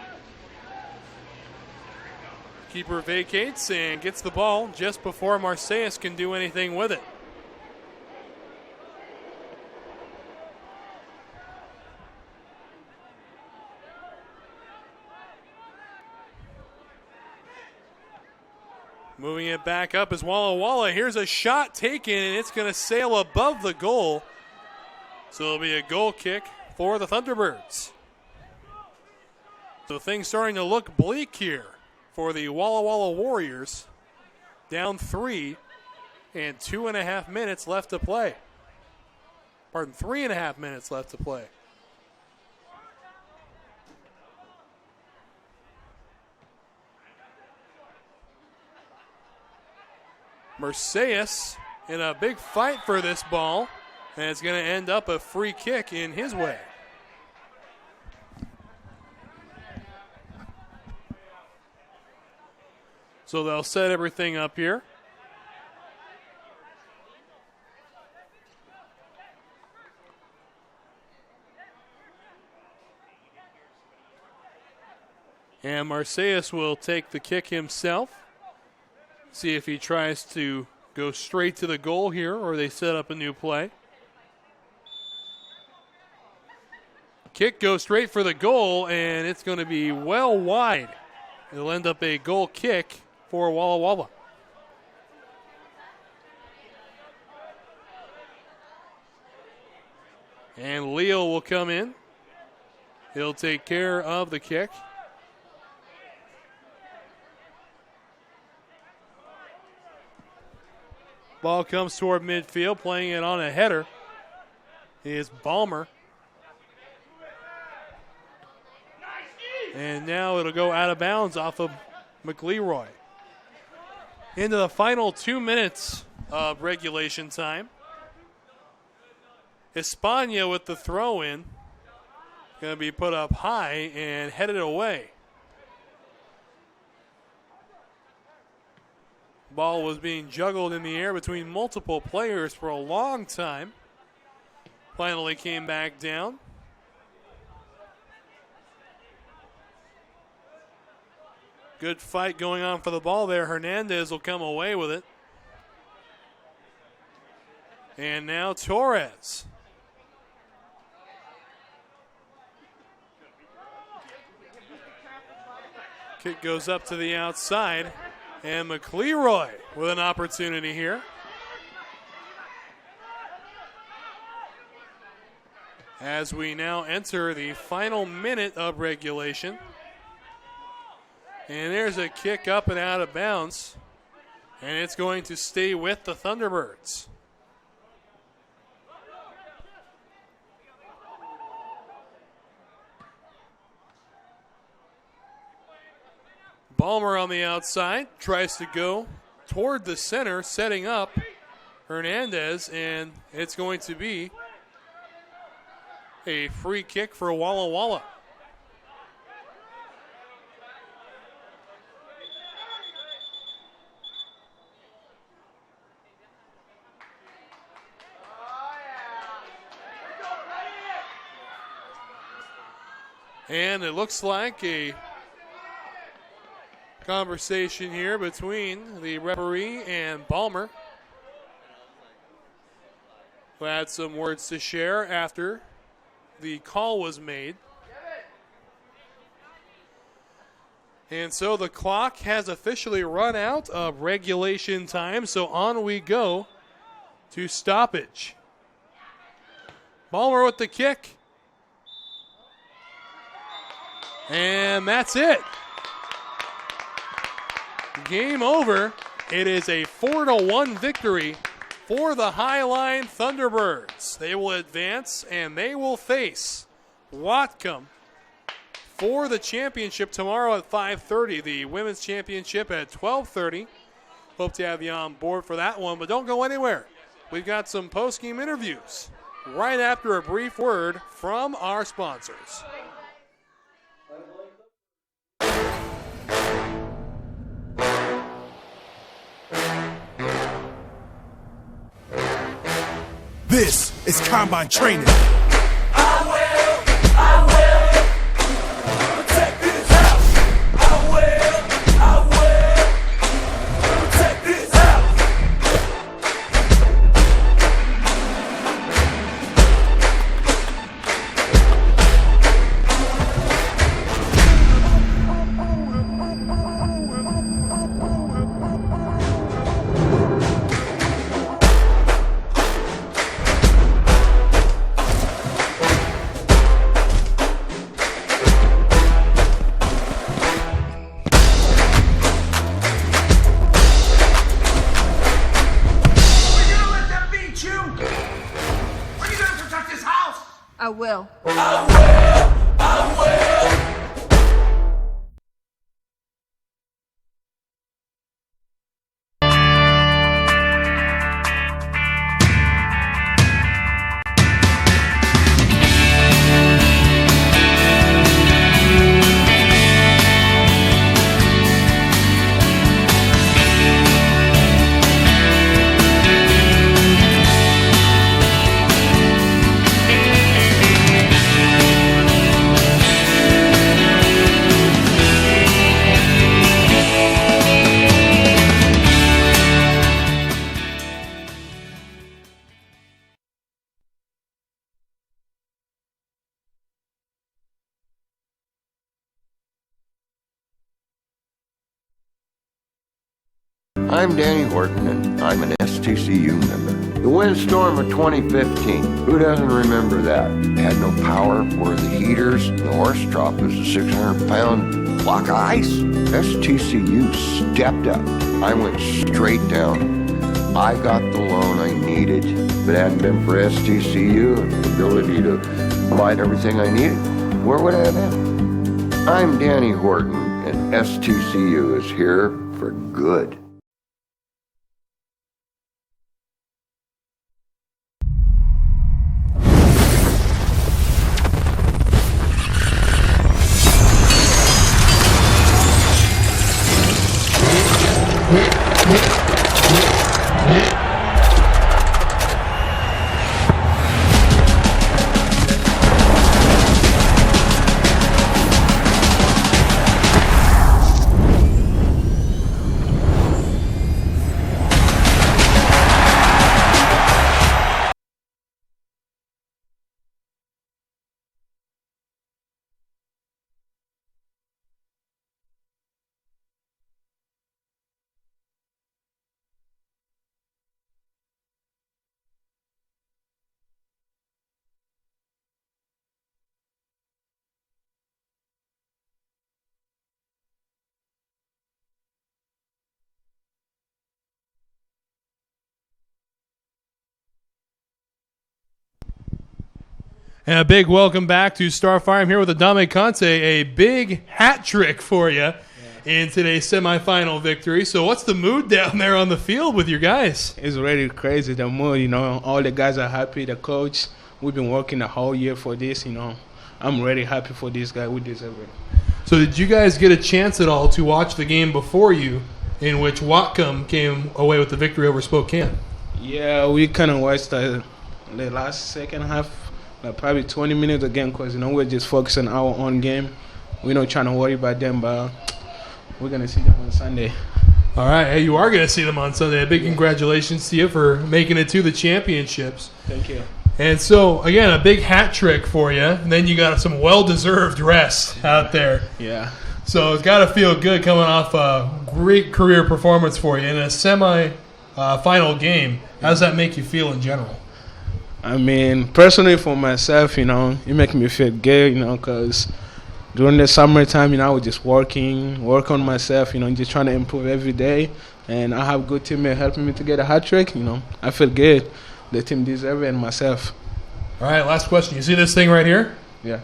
Keeper vacates and gets the ball just before Marseilles can do anything with it. Moving it back up is Walla. Here's a shot taken, and it's going to sail above the goal. So it'll be a goal kick for the Thunderbirds. So things starting to look bleak here for the Walla Warriors. Down 3 and 2.5 minutes left to play. 3.5 minutes left to play. Marseilles in a big fight for this ball, and it's going to end up a free kick in his way. So they'll set everything up here. And Marseilles will take the kick himself. See if he tries to go straight to the goal here or they set up a new play. Kick goes straight for the goal, and it's going to be well wide. It'll end up a goal kick for Walla. And Leo will come in. He'll take care of the kick. Ball comes toward midfield, playing it on a header is Balmer. And now it'll go out of bounds off of McLeroy. Into the final 2 minutes of regulation time. Hispania with the throw in. Going to be put up high and headed away. Ball was being juggled in the air between multiple players for a long time. Finally came back down. Good fight going on for the ball there. Hernandez will come away with it. And now Torres. Kick goes up to the outside. And McLeroy with an opportunity here. As we now enter the final minute of regulation. And there's a kick up and out of bounds. And it's going to stay with the Thunderbirds. Balmer on the outside tries to go toward the center, setting up Hernandez, and it's going to be a free kick for Walla. And it looks like a conversation here between the referee and Balmer, who had some words to share after the call was made. And so the clock has officially run out of regulation time, so on we go to stoppage. Balmer with the kick. And that's it. Game over. It is a 4-1 victory for the Highline Thunderbirds. They will advance and they will face Whatcom for the championship tomorrow at 5:30. The women's championship at 12:30. Hope to have you on board for that one, but don't go anywhere. We've got some post-game interviews right after a brief word from our sponsors. This is Combine Training. I will. I'm Danny Horton, and I'm an STCU member. The windstorm of 2015, who doesn't remember that? Had no power, were the heaters, the horse trough was a 600-pound block of ice. STCU stepped up. I went straight down. I got the loan I needed. If it hadn't been for STCU and the ability to provide everything I needed, where would I have been? I'm Danny Horton, and STCU is here for good. And a big welcome back to Starfire. I'm here with Adame Conte, a big hat trick for you in today's semifinal victory. So what's the mood down there on the field with your guys? It's really crazy, the mood, you know. All the guys are happy, the coach. We've been working the whole year for this, you know. I'm really happy for this guy. We deserve it. So did you guys get a chance at all to watch the game before you in which Whatcom came away with the victory over Spokane? Yeah, we kind of watched the last second half, like probably 20 minutes again, because, you know, we're just focusing on our own game. We're not trying to worry about them, but we're going to see them on Sunday. All right. Hey, you are going to see them on Sunday. A big congratulations to you for making it to the championships. Thank you. And so, again, a big hat trick for you. And then you got some well-deserved rest out there. Yeah. So it's got to feel good coming off a great career performance for you in a semi-final game. How does that make you feel in general? I mean, personally for myself, it makes me feel good, because during the summertime, I was just work on myself, just trying to improve every day. And I have good teammates helping me to get a hat trick, I feel good. The team deserves it and myself. All right, last question. You see this thing right here? Yeah.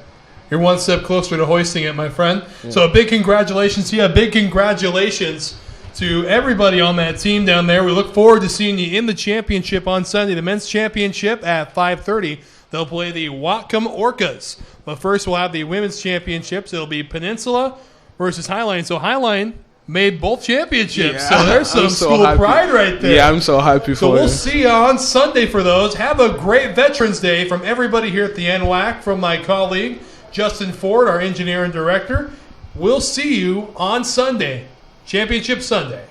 You're one step closer to hoisting it, my friend. Yeah. So a big congratulations to you. A big congratulations to everybody on that team down there. We look forward to seeing you in the championship on Sunday, the men's championship at 5:30. They'll play the Whatcom Orcas. But first we'll have the women's championships. It'll be Peninsula versus Highline. So Highline made both championships. Yeah, so there's some school happy. pride right there. Yeah, I'm so happy for So we'll you. see you on Sunday for those. Have a great Veterans Day from everybody here at the NWAC, from my colleague, Justin Ford, our engineer and director. We'll see you on Sunday, Championship Sunday.